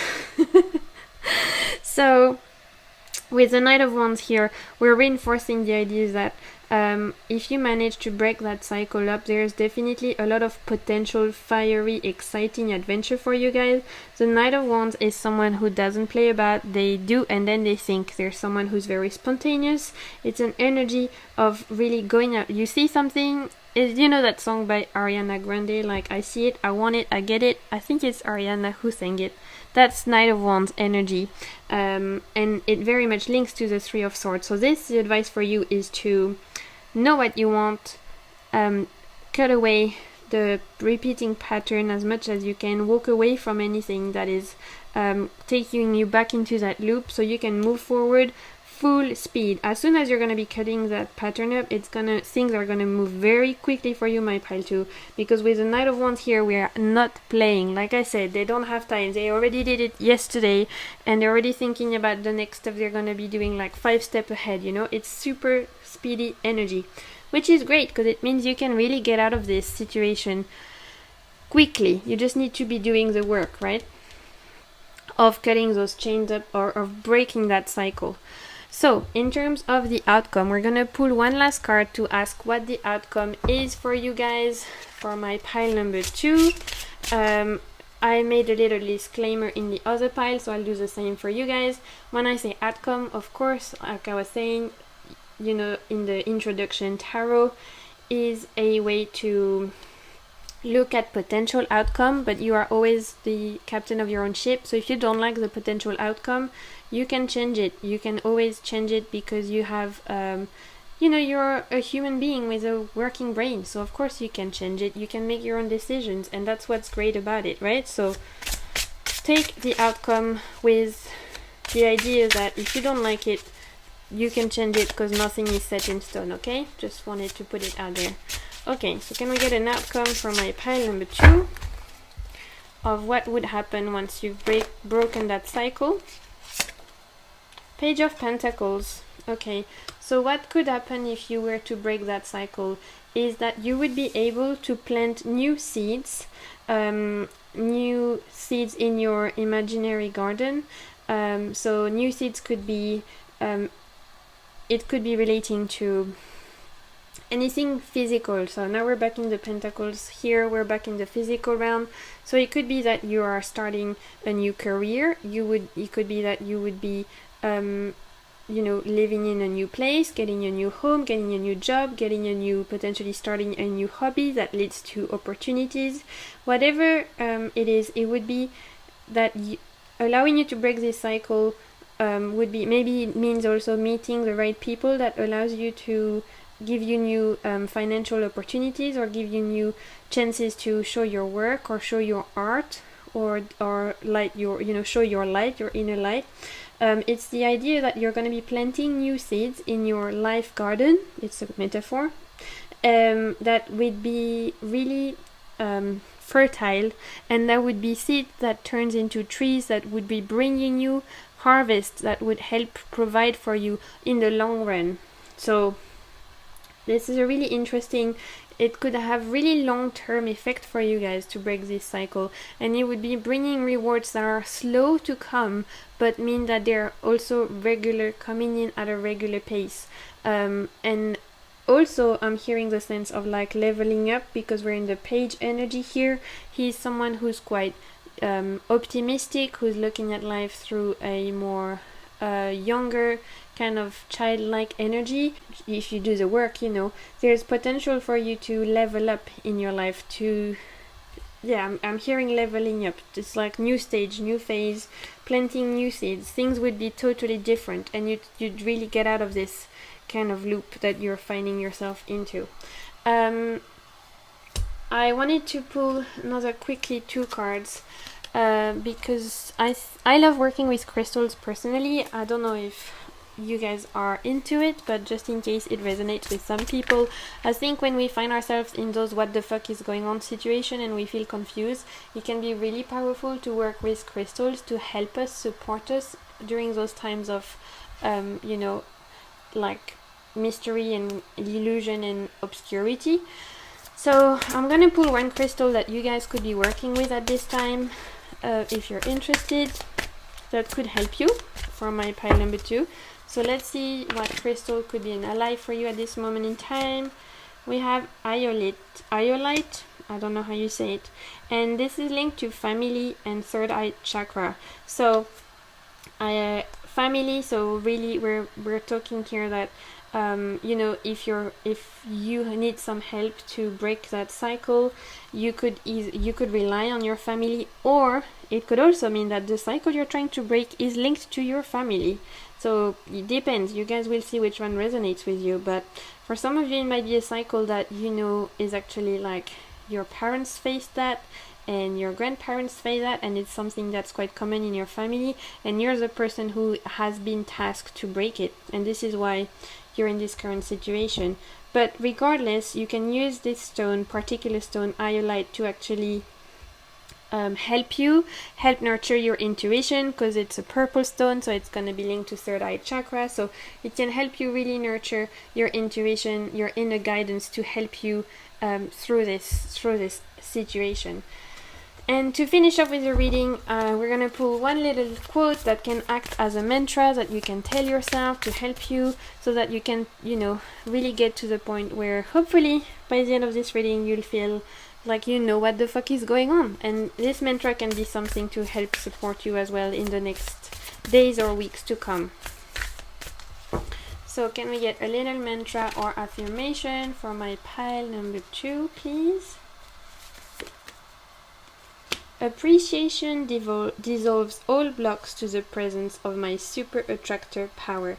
So with the Knight of Wands here, we're reinforcing the idea that if you manage to break that cycle up, there's definitely a lot of potential fiery, exciting adventure for you guys. The Knight of Wands is someone who doesn't play about. They do and then they think. They're someone who's very spontaneous. It's an energy of really going out. You see something, that song by Ariana Grande, like, I see it, I want it, I get it. I think it's Ariana who sang it. That's Knight of Wands energy, and it very much links to the Three of Swords. So the advice for you is to know what you want, cut away the repeating pattern as much as you can, walk away from anything that is taking you back into that loop, so you can move forward full speed. As soon as you're going to be cutting that pattern up, things are going to move very quickly for you, my pile 2, because with the Knight of Wands here, we are not playing. Like I said, they don't have time. They already did it yesterday, and they're already thinking about the next stuff they're going to be doing, like 5 steps ahead. It's super speedy energy, which is great because it means you can really get out of this situation quickly. You just need to be doing the work, right, of cutting those chains up, or of breaking that cycle. So, in terms of the outcome, we're going to pull one last card to ask what the outcome is for you guys for my pile number 2. I made a little disclaimer in the other pile, so I'll do the same for you guys. When I say outcome, of course, like I was saying, in the introduction, tarot is a way to look at potential outcome, but you are always the captain of your own ship. So if you don't like the potential outcome, you can change it. You can always change it because you have you're a human being with a working brain, so of course you can change it. You can make your own decisions, and that's what's great about it, right? So take the outcome with the idea that if you don't like it, you can change it, because nothing is set in stone. Okay, just wanted to put it out there. Okay, so can we get an outcome for my pile number 2 of what would happen once you've broken that cycle? Page of Pentacles. Okay, so what could happen if you were to break that cycle is that you would be able to plant new seeds in your imaginary garden. So new seeds could be, it could be relating to anything physical. So now we're back in the Pentacles here, we're back in the physical realm. So it could be that you are starting a new career. It could be that you would be living in a new place, getting a new home, getting a new job, potentially starting a new hobby that leads to opportunities. Whatever it is, it would be that allowing you to break this cycle would be, maybe it means also meeting the right people that allows you to give you new financial opportunities, or give you new chances to show your work, or show your art, or light your, show your light, your inner light. It's the idea that you're going to be planting new seeds in your life garden. It's a metaphor that would be really fertile, and that would be seed that turns into trees that would be bringing you harvest that would help provide for you in the long run. So this is a really interesting, it could have really long-term effect for you guys to break this cycle, and it would be bringing rewards that are slow to come, but mean that they're also regular, coming in at a regular pace. And Also, I'm hearing the sense of like leveling up because we're in the page energy here. He's someone who's quite optimistic, who's looking at life through a more younger kind of childlike energy. If you do the work, you know, there's potential for you to level up in your life. To I'm hearing leveling up. It's like new stage, new phase, planting new seeds. Things would be totally different, and you'd really get out of this kind of loop that you're finding yourself into. I wanted to pull another quickly 2 cards because I love working with crystals personally. I don't know if you guys are into it, but just in case it resonates with some people, I think when we find ourselves in those what the fuck is going on situation and we feel confused, it can be really powerful to work with crystals to help us, support us during those times of you know, like mystery and illusion and obscurity. So I'm gonna pull 1 crystal that you guys could be working with at this time, if you're interested, that could help you for my pile number 2. So let's see what crystal could be an ally for you at this moment in time. We have iolite, I don't know how you say it, and this is linked to family and third eye chakra. So family, so really we're talking here that you know, if you need some help to break that cycle, you could rely on your family, or it could also mean that the cycle you're trying to break is linked to your family. So it depends. You guys will see which one resonates with you. But for some of you, it might be a cycle that you know is actually like your parents faced that, and your grandparents face that, and it's something that's quite common in your family, and you're the person who has been tasked to break it, and this is why you're in this current situation. But regardless, you can use this stone, particular stone, iolite, to actually help nurture your intuition, because it's a purple stone, so it's going to be linked to third eye chakra. So it can help you really nurture your intuition, your inner guidance, to help you through this situation. And to finish off with the reading, we're going to pull 1 little quote that can act as a mantra that you can tell yourself to help you, so that you can, you know, really get to the point where hopefully by the end of this reading you'll feel like you know what the fuck is going on. And this mantra can be something to help support you as well in the next days or weeks to come. So can we get a little mantra or affirmation for my pile number 2, please? Appreciation dissolves all blocks to the presence of my super attractor power.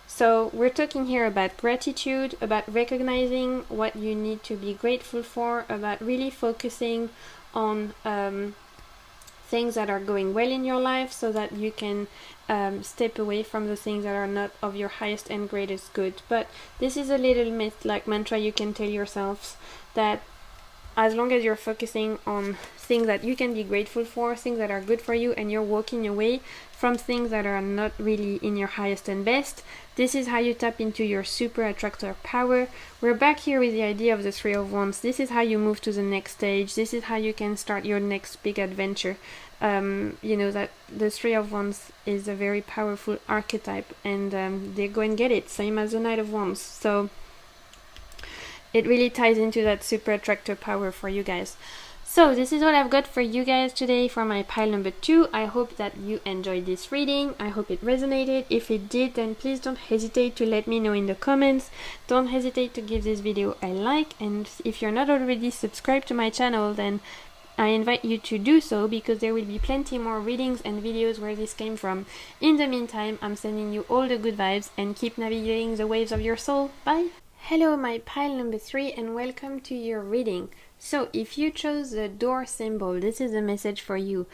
So we're talking here about gratitude, about recognizing what you need to be grateful for, about really focusing on things that are going well in your life, so that you can step away from the things that are not of your highest and greatest good. But this is a little mantra you can tell yourselves, that as long as you're focusing on things that you can be grateful for, things that are good for you, and you're walking away from things that are not really in your highest and best, this is how you tap into your super attractor power. We're back here with the idea of the 3 of Wands. This is how you move to the next stage. This is how you can start your next big adventure. You know that the 3 of Wands is a very powerful archetype, and they go and get it, same as the Knight of Wands. So it really ties into that super attractor power for you guys. So this is what I've got for you guys today for my pile number 2. I hope that you enjoyed this reading. I hope it resonated. If it did, then please don't hesitate to let me know in the comments. Don't hesitate to give this video a like, and if you're not already subscribed to my channel, then I invite you to do so, because there will be plenty more readings and videos where this came from. In the meantime, I'm sending you all the good vibes, and keep navigating the waves of your soul. Bye! Hello, my pile number 3, and welcome to your reading. So if you chose the door symbol, this is a message for you.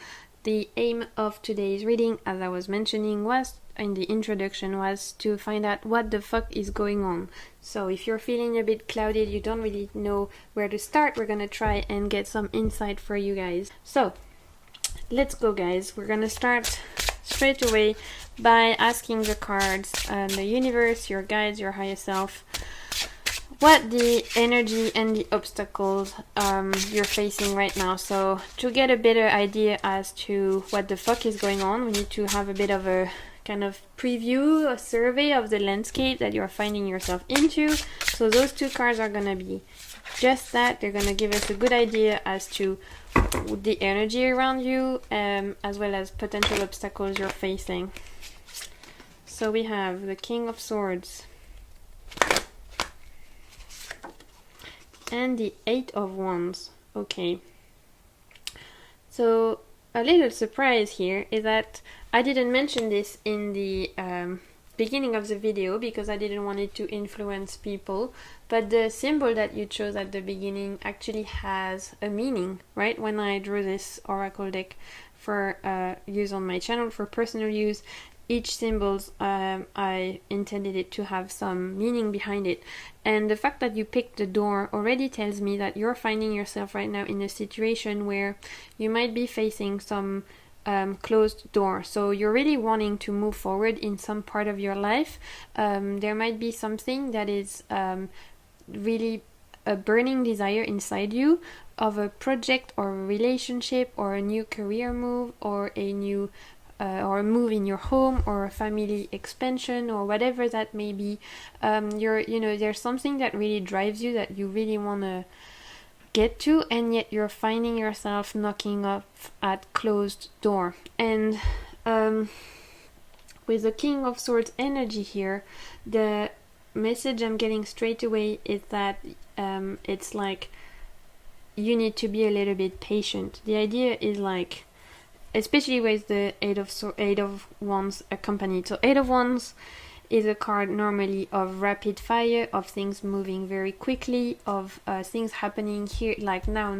The aim of today's reading, as I was mentioning, was in the introduction, was to find out what the fuck is going on. So if you're feeling a bit clouded, you don't really know where to start, we're gonna try and get some insight for you guys. So let's go, guys. We're gonna start straight away by asking the cards and the universe, your guides, your higher self, what the energy and the obstacles you're facing right now. So to get a better idea as to what the fuck is going on, we need to have a bit of a kind of preview, a survey of the landscape that you're finding yourself into. So those two cards are gonna be just that. They're gonna give us a good idea as to the energy around you, as well as potential obstacles you're facing. So we have the King of Swords and the Eight of Wands. Okay. So a little surprise here is that I didn't mention this in the beginning of the video because I didn't want it to influence people, but the symbol that you chose at the beginning actually has a meaning, right? When I drew this oracle deck for use on my channel for personal use, each symbols I intended it to have some meaning behind it, and the fact that you picked the door already tells me that you're finding yourself right now in a situation where you might be facing some closed door. So you're really wanting to move forward in some part of your life. There might be something that is really a burning desire inside you of a project or a relationship or a new career move or a new or a move in your home or a family expansion or whatever that may be. There's something that really drives you, that you really want to get to, and yet you're finding yourself knocking up at closed door. And with the King of Swords energy here, the message I'm getting straight away is that it's like you need to be a little bit patient. The idea is like, especially with the Eight of Wands accompanied. So Eight of Wands is a card normally of rapid fire, of things moving very quickly, of things happening here, like now,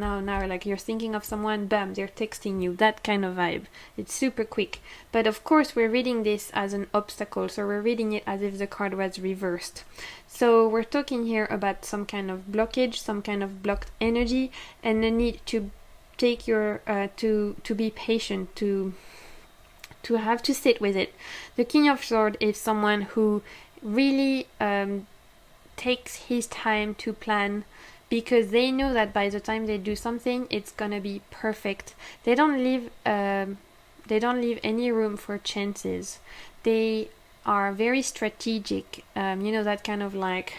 like you're thinking of someone, bam, they're texting you, that kind of vibe. It's super quick. But of course we're reading this as an obstacle, so we're reading it as if the card was reversed. So we're talking here about some kind of blockage, some kind of blocked energy, and the need to take your to be patient, to have to sit with it. The King of Swords is someone who really takes his time to plan, because they know that by the time they do something, it's gonna be perfect. They don't leave any room for chances. They are very strategic. That kind of like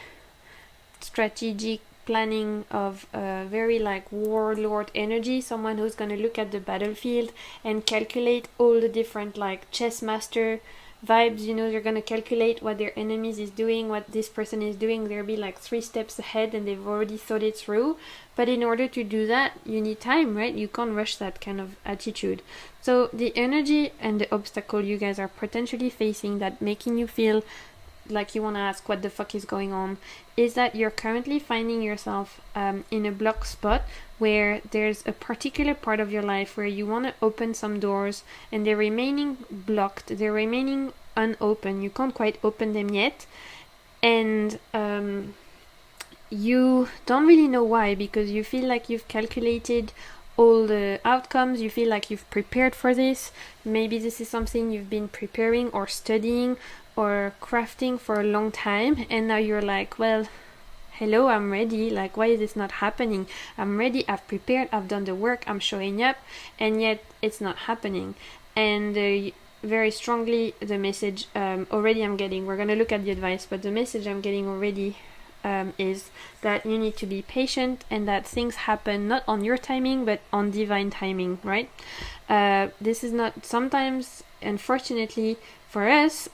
strategic planning of very like warlord energy, someone who's going to look at the battlefield and calculate all the different like chess master vibes. They're going to calculate what their enemies is doing, what this person is doing. They'll be like 3 steps ahead and they've already thought it through. But in order to do that, you need time, right? You can't rush that kind of attitude. So the energy and the obstacle you guys are potentially facing, that making you feel like you want to ask what the fuck is going on, is that you're currently finding yourself in a block spot where there's a particular part of your life where you want to open some doors and they're remaining blocked, they're remaining unopened, you can't quite open them yet, and you don't really know why, because you feel like you've calculated all the outcomes, you feel like you've prepared for this. Maybe this is something you've been preparing or studying or crafting for a long time, and now you're like, well, hello, I'm ready, like why is this not happening? I'm ready, I've prepared, I've done the work, I'm showing up, and yet it's not happening. And very strongly the message already I'm getting, we're going to look at the advice, but the message I'm getting already is that you need to be patient, and that things happen not on your timing but on divine timing, right? This is not, sometimes unfortunately for us,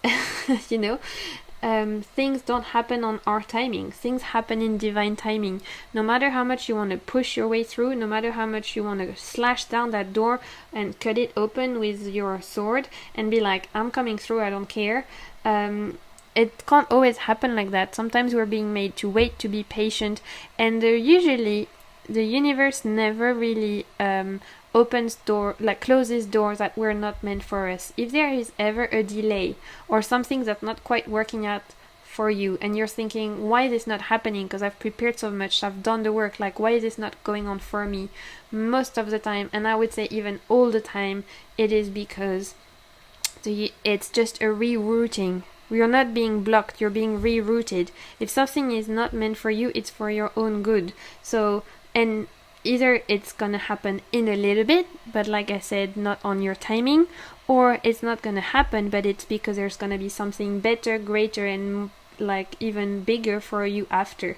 things don't happen on our timing. Things happen in divine timing. No matter how much you want to push your way through, no matter how much you want to slash down that door and cut it open with your sword and be like, I'm coming through, I don't care. It can't always happen like that. Sometimes we're being made to wait, to be patient, and usually the universe never really closes doors that were not meant for us. If there is ever a delay or something that's not quite working out for you and you're thinking, why is this not happening? Because I've prepared so much, I've done the work, like why is this not going on for me? Most of the time, and I would say even all the time, it is because it's just a rerouting. You're not being blocked, you're being rerouted. If something is not meant for you, it's for your own good. So, and either it's gonna happen in a little bit, but like I said, not on your timing, or it's not gonna happen, but it's because there's gonna be something better, greater, and like even bigger for you after.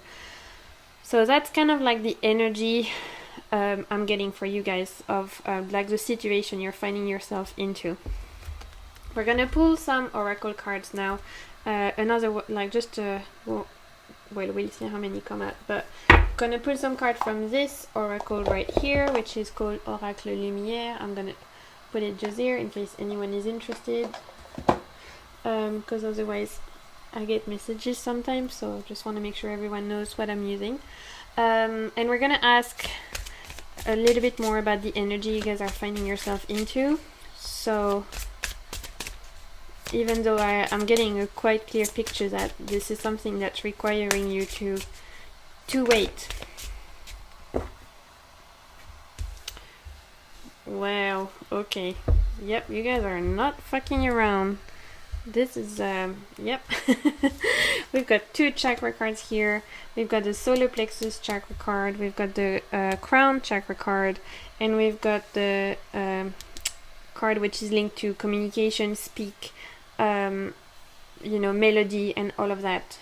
So that's kind of like the energy I'm getting for you guys of like the situation you're finding yourself into. We're gonna pull some oracle cards now. Another like just well, we'll see how many come out, but gonna pull some cards from this oracle right here, which is called Oracle Lumi'Air. I'm gonna put it just here in case anyone is interested, because otherwise I get messages sometimes, so just want to make sure everyone knows what I'm using. And we're gonna ask a little bit more about the energy you guys are finding yourself into. So even though I'm getting a quite clear picture that this is something that's requiring you to wait. Wow, okay. Yep, you guys are not fucking around. This is, yep. We've got 2 chakra cards here. We've got the solar plexus chakra card. We've got the crown chakra card. And we've got the card which is linked to communication, speak, you know, melody and all of that.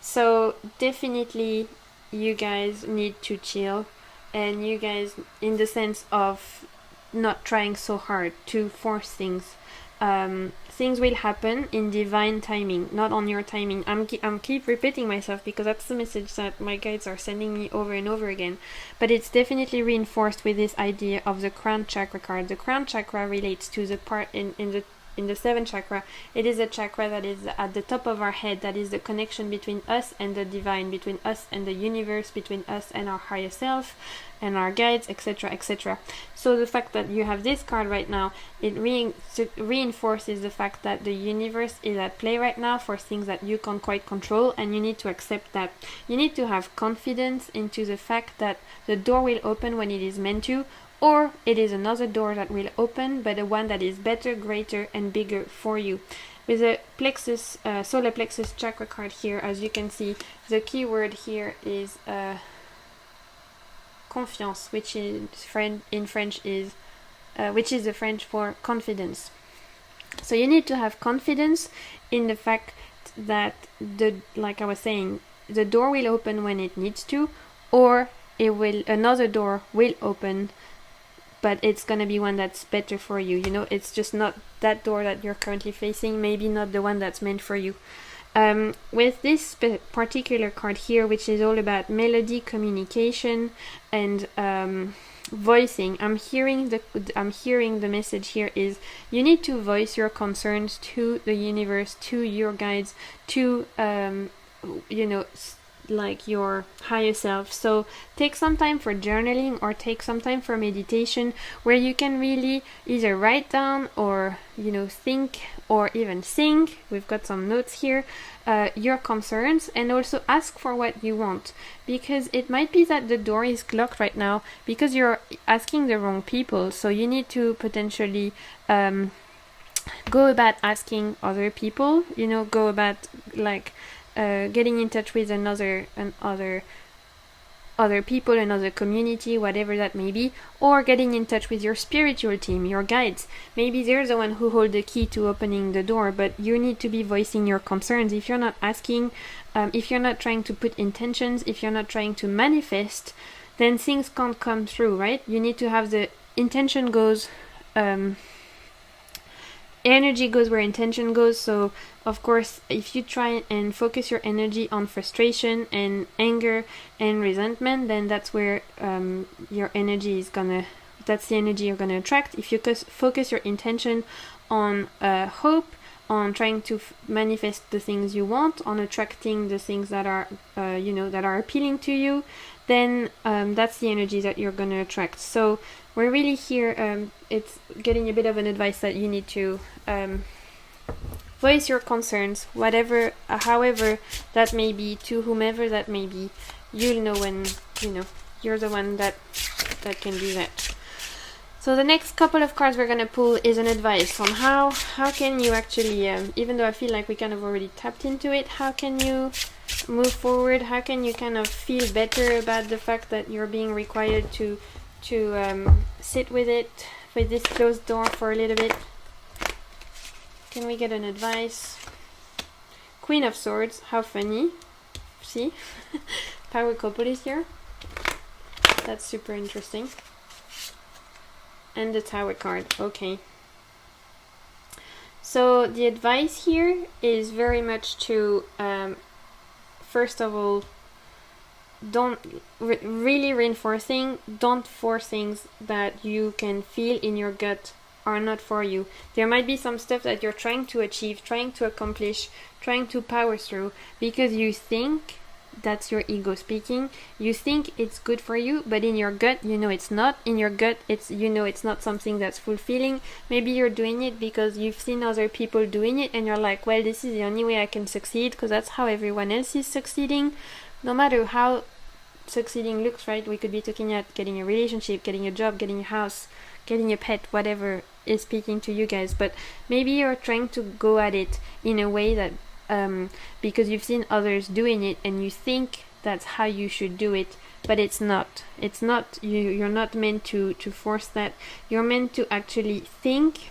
So definitely you guys need to chill, and you guys, in the sense of not trying so hard to force things. Things will happen in divine timing, not on your timing. I'm keep repeating myself because that's the message that my guides are sending me over and over again. But it's definitely reinforced with this idea of the crown chakra card. The crown chakra relates to the part in the 7th chakra. It is a chakra that is at the top of our head, that is the connection between us and the divine, between us and the universe, between us and our higher self and our guides, etc., etc. So the fact that you have this card right now, it reinforces the fact that the universe is at play right now for things that you can't quite control, and you need to accept that. You need to have confidence into the fact that the door will open when it is meant to, or it is another door that will open, but a one that is better, greater, and bigger for you. With the plexus, solar plexus chakra card here, as you can see, the key word here is confiance, which in French is, which is the French for confidence. So you need to have confidence in the fact that like I was saying, the door will open when it needs to, or another door will open, but it's gonna be one that's better for you. You know, it's just not that door that you're currently facing, maybe not the one that's meant for you. With this particular card here, which is all about melody, communication, and voicing, I'm hearing the message here is you need to voice your concerns to the universe, to your guides, to you know, like your higher self. So take some time for journaling, or take some time for meditation, where you can really either write down, or, you know, think, or even sing. We've got some notes here, your concerns, and also ask for what you want, because it might be that the door is locked right now because you're asking the wrong people. So you need to potentially go about asking other people, you know, go about like getting in touch with other people, another community, whatever that may be, or getting in touch with your spiritual team, your guides. Maybe they're the one who hold the key to opening the door, but you need to be voicing your concerns. If you're not asking, if you're not trying to put intentions, if you're not trying to manifest, then things can't come through, right? You need to have the intention goes, energy goes where intention goes. So of course, if you try and focus your energy on frustration and anger and resentment, then that's where your energy is gonna, that's the energy you're gonna attract. If you focus your intention on hope, on trying to manifest the things you want, on attracting the things that are you know, that are appealing to you, then that's the energy that you're gonna attract. So we're really here, it's getting a bit of an advice that you need to voice your concerns, whatever, however that may be, to whomever that may be. You'll know when, you know, you're the one that can do that. So the next couple of cards we're gonna pull is an advice on how can you actually, even though I feel like we kind of already tapped into it, how can you move forward? How can you kind of feel better about the fact that you're being required to sit with it, with this closed door for a little bit? Can we get an advice? Queen of Swords, how funny. See? Power couple is here. That's super interesting. And the Tower card, okay. So the advice here is very much to, first of all, don't really reinforcing, don't force things that you can feel in your gut are not for you. There might be some stuff that you're trying to achieve, trying to accomplish, trying to power through because you think that's your ego speaking. You think it's good for you, but in your gut, you know it's not. In your gut, it's it's not something that's fulfilling. Maybe you're doing it because you've seen other people doing it and you're like, well, this is the only way I can succeed because that's how everyone else is succeeding. No matter how succeeding looks, right? We could be talking about getting a relationship, getting a job, getting a house, getting a pet, whatever is speaking to you guys. But maybe you're trying to go at it in a way that because you've seen others doing it and you think that's how you should do it, but it's not. It's not. You're not meant to force that. You're meant to actually think,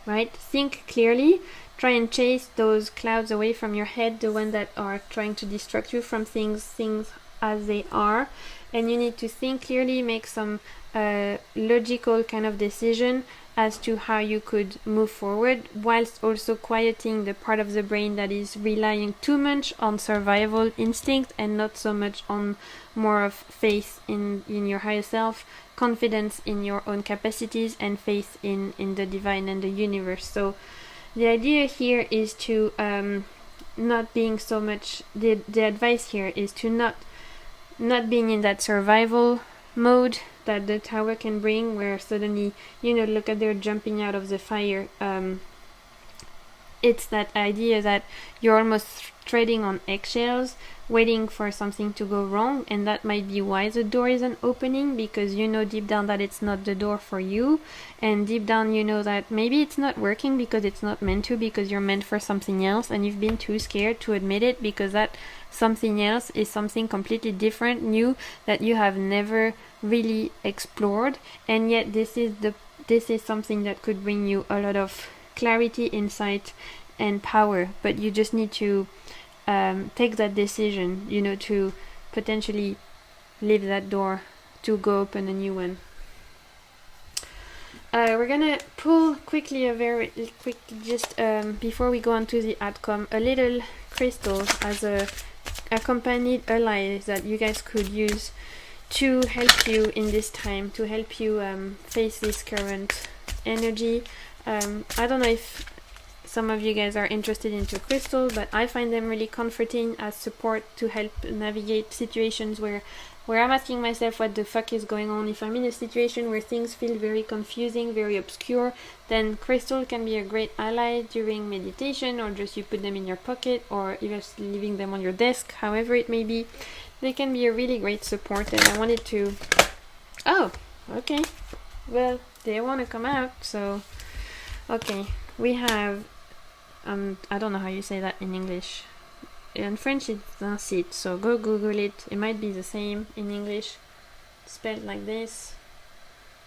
right? Think clearly. Try and chase those clouds away from your head, the ones that are trying to distract you from things as they are. And you need to think clearly, make some logical kind of decision as to how you could move forward, whilst also quieting the part of the brain that is relying too much on survival instinct and not so much on more of faith in your higher self, confidence in your own capacities, and faith in the divine and the universe. So the idea here is to not being so much, the advice here is to not being in that survival mode that the Tower can bring, where suddenly, look at they're jumping out of the fire. It's that idea that you're almost treading on eggshells, waiting for something to go wrong, and that might be why the door isn't opening, because you know deep down that it's not the door for you, and deep down you know that maybe it's not working because it's not meant to, because you're meant for something else, and you've been too scared to admit it because that something else is something completely different, new, that you have never really explored, and yet this is something that could bring you a lot of clarity, insight, and power. But you just need to take that decision, to potentially leave that door to go open a new one. We're gonna pull quickly just before we go on to the outcome, a little crystal as a accompanied ally that you guys could use to help you in this time, to help you face this current energy. I don't know if some of you guys are interested into crystal, but I find them really comforting as support to help navigate situations where I'm asking myself what the fuck is going on. If I'm in a situation where things feel very confusing, very obscure, then crystal can be a great ally during meditation, or just you put them in your pocket, or even leaving them on your desk, however it may be. They can be a really great support, and I wanted to... Oh, okay. Well, they want to come out, so... Okay, we have... I don't know how you say that in English. In French it's incite, so go Google it. It might be the same in English, spelled like this.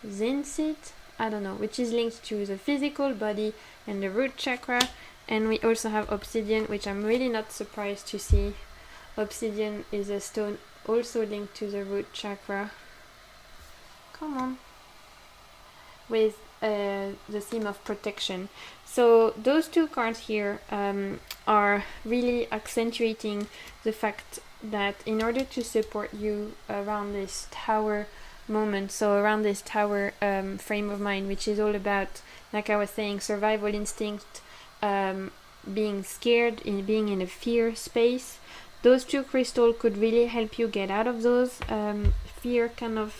Zincite, I don't know, which is linked to the physical body and the root chakra. And we also have obsidian, which I'm really not surprised to see. Obsidian is a stone also linked to the root chakra. Come on. With the theme of protection. So those two cards here are really accentuating the fact that in order to support you around this Tower moment, so around this Tower frame of mind, which is all about, like I was saying, survival instinct, being scared, being in a fear space, those two crystals could really help you get out of those fear kind of,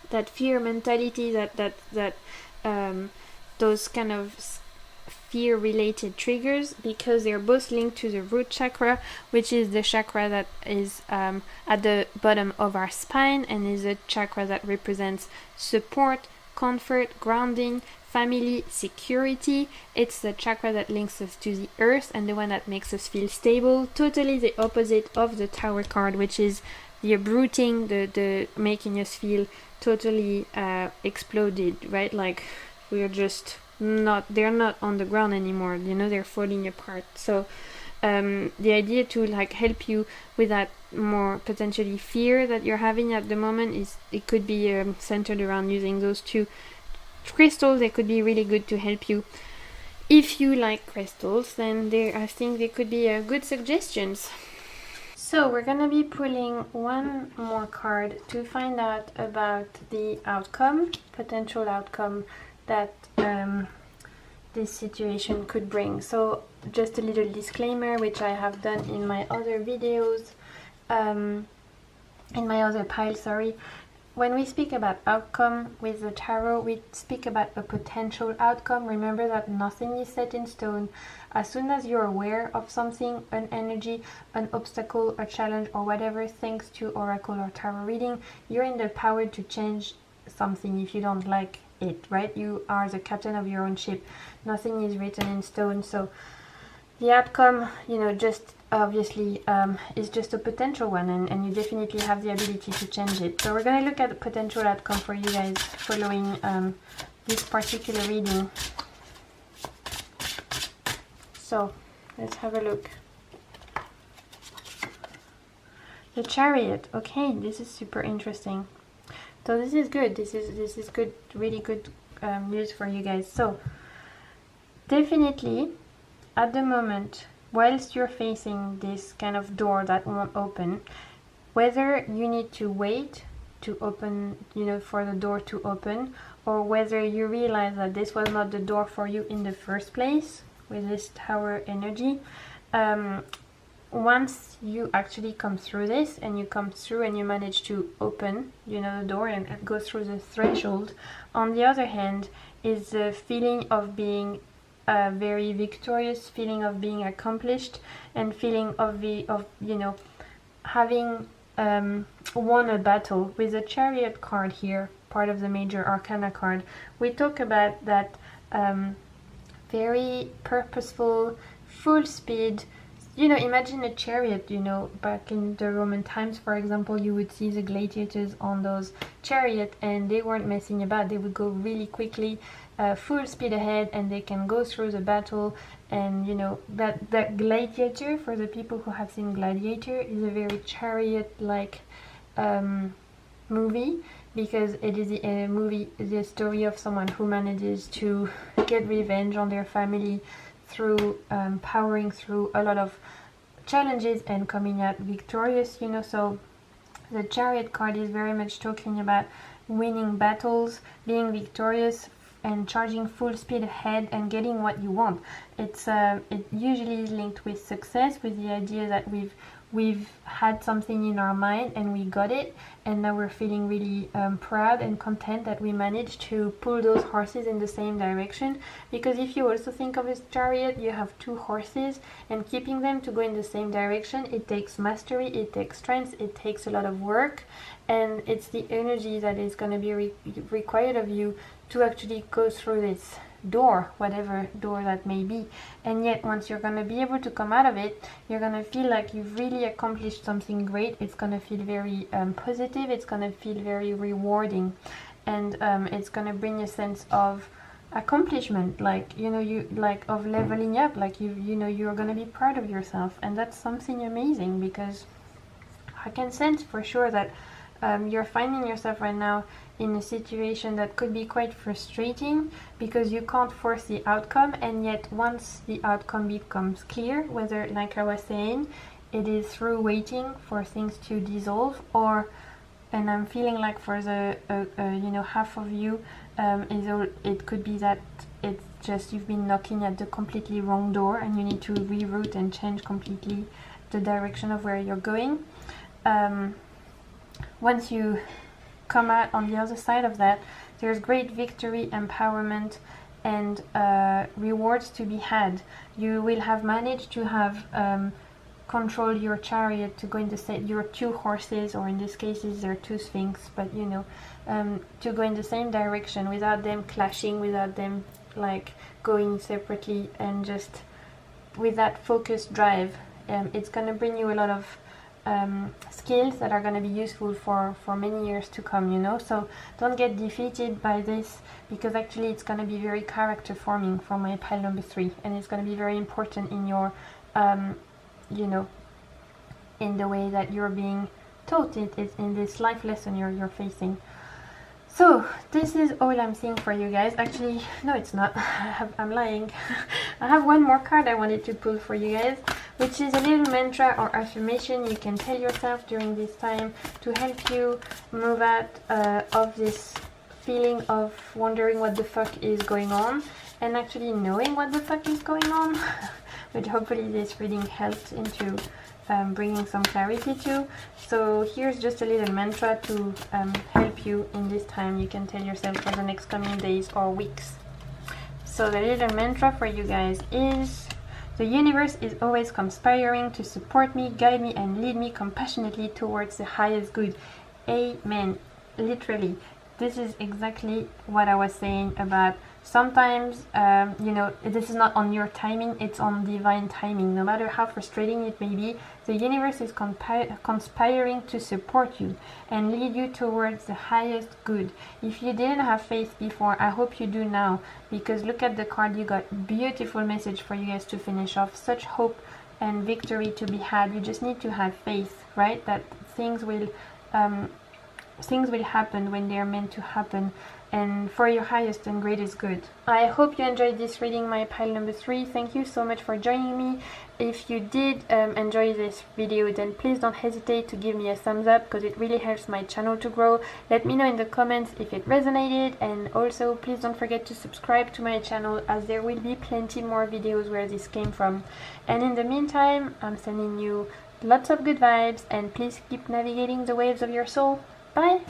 that fear mentality, that those kind of fear related triggers, because they're both linked to the root chakra, which is the chakra that is at the bottom of our spine, and is a chakra that represents support, comfort, grounding, family, security. It's the chakra that links us to the earth and the one that makes us feel stable. Totally the opposite of the Tower card, which is the uprooting, the making us feel totally exploded, right? Like we're just they're not on the ground anymore, you know, they're falling apart. So the idea to like help you with that more potentially fear that you're having at the moment is it could be centered around using those two crystals. They could be really good to help you. If you like crystals, then I think they could be good suggestions. So we're gonna be pulling one more card to find out about the outcome, potential outcome that this situation could bring. So just a little disclaimer, which I have done in my other videos, in my other pile, sorry. When we speak about outcome with the tarot, we speak about a potential outcome. Remember that nothing is set in stone. As soon as you're aware of something, an energy, an obstacle, a challenge, or whatever, thanks to oracle or tarot reading, you're in the power to change something if you don't like it, right? You are the captain of your own ship. Nothing is written in stone. So the outcome, you know, just obviously is just a potential one, and you definitely have the ability to change it. So we're going to look at the potential outcome for you guys following this particular reading. So let's have a look. The Chariot. Okay, this is super interesting. So this is good. This is good, really good news for you guys. So definitely at the moment, whilst you're facing this kind of door that won't open, whether you need to wait to open, you know, for the door to open, or whether you realize that this was not the door for you in the first place with this Tower energy, once you actually come through this and you come through and you manage to open, you know, the door and go through the threshold, on the other hand is the feeling of being very victorious, feeling of being accomplished, and feeling of you know, having won a battle. With the Chariot card here, part of the major arcana card, we talk about that very purposeful, full speed. You know, imagine a chariot, you know, back in the Roman times, for example, you would see the gladiators on those chariots and they weren't messing about. They would go really quickly, full speed ahead, and they can go through the battle. And, you know, that Gladiator, for the people who have seen Gladiator, is a very chariot-like movie, because it is a movie, the story of someone who manages to get revenge on their family through powering through a lot of challenges and coming out victorious, you know. So the Chariot card is very much talking about winning battles, being victorious, and charging full speed ahead and getting what you want. It usually is linked with success, with the idea that we've had something in our mind and we got it, and now we're feeling really proud and content that we managed to pull those horses in the same direction. Because if you also think of a chariot, you have two horses, and keeping them to go in the same direction, it takes mastery, it takes strength, it takes a lot of work, and it's the energy that is going to be required of you to actually go through this door, whatever door that may be. And yet once you're going to be able to come out of it, you're going to feel like you've really accomplished something great. It's going to feel very positive, it's going to feel very rewarding, and it's going to bring a sense of accomplishment, like, you know, you like of leveling up, like you know, you're going to be proud of yourself. And that's something amazing, because I can sense for sure that you're finding yourself right now in a situation that could be quite frustrating, because you can't force the outcome, and yet once the outcome becomes clear, whether, like I was saying, it is through waiting for things to dissolve, or, and I'm feeling like for the you know, half of you, it could be that it's just you've been knocking at the completely wrong door and you need to reroute and change completely the direction of where you're going. Once you come out on the other side of that, there's great victory, empowerment, and rewards to be had. You will have managed to have control your chariot to go in the same, your two horses, or in this case they're two sphinx, but you know, to go in the same direction without them clashing, without them like going separately, and just with that focused drive. It's going to bring you a lot of skills that are going to be useful for many years to come, you know. So don't get defeated by this, because actually it's going to be very character forming for my pile number 3, and it's going to be very important in your you know, in the way that you're being taught it is in this life lesson you're facing. So this is all I'm seeing for you guys. Actually, no, it's not. I'm lying. I have one more card I wanted to pull for you guys, which is a little mantra or affirmation you can tell yourself during this time to help you move out of this feeling of wondering what the fuck is going on, and actually knowing what the fuck is going on, which hopefully this reading helped into bringing some clarity to. So here's just a little mantra to help you in this time you can tell yourself for the next coming days or weeks. So the little mantra for you guys is: the universe is always conspiring to support me, guide me, and lead me compassionately towards the highest good. Amen. Literally, this is exactly what I was saying about sometimes, you know, this is not on your timing, it's on divine timing. No matter how frustrating it may be, the universe is conspiring to support you and lead you towards the highest good. If you didn't have faith before, I hope you do now, because look at the card you got. Beautiful message for you guys to finish off. Such hope and victory to be had. You just need to have faith, right? That things will happen when they're meant to happen, and for your highest and greatest good. I hope you enjoyed this reading, my pile number 3. Thank you so much for joining me. If you did enjoy this video, then please don't hesitate to give me a thumbs up, because it really helps my channel to grow. Let me know in the comments if it resonated, and also please don't forget to subscribe to my channel, as there will be plenty more videos where this came from. And in the meantime, I'm sending you lots of good vibes, and please keep navigating the waves of your soul. Bye!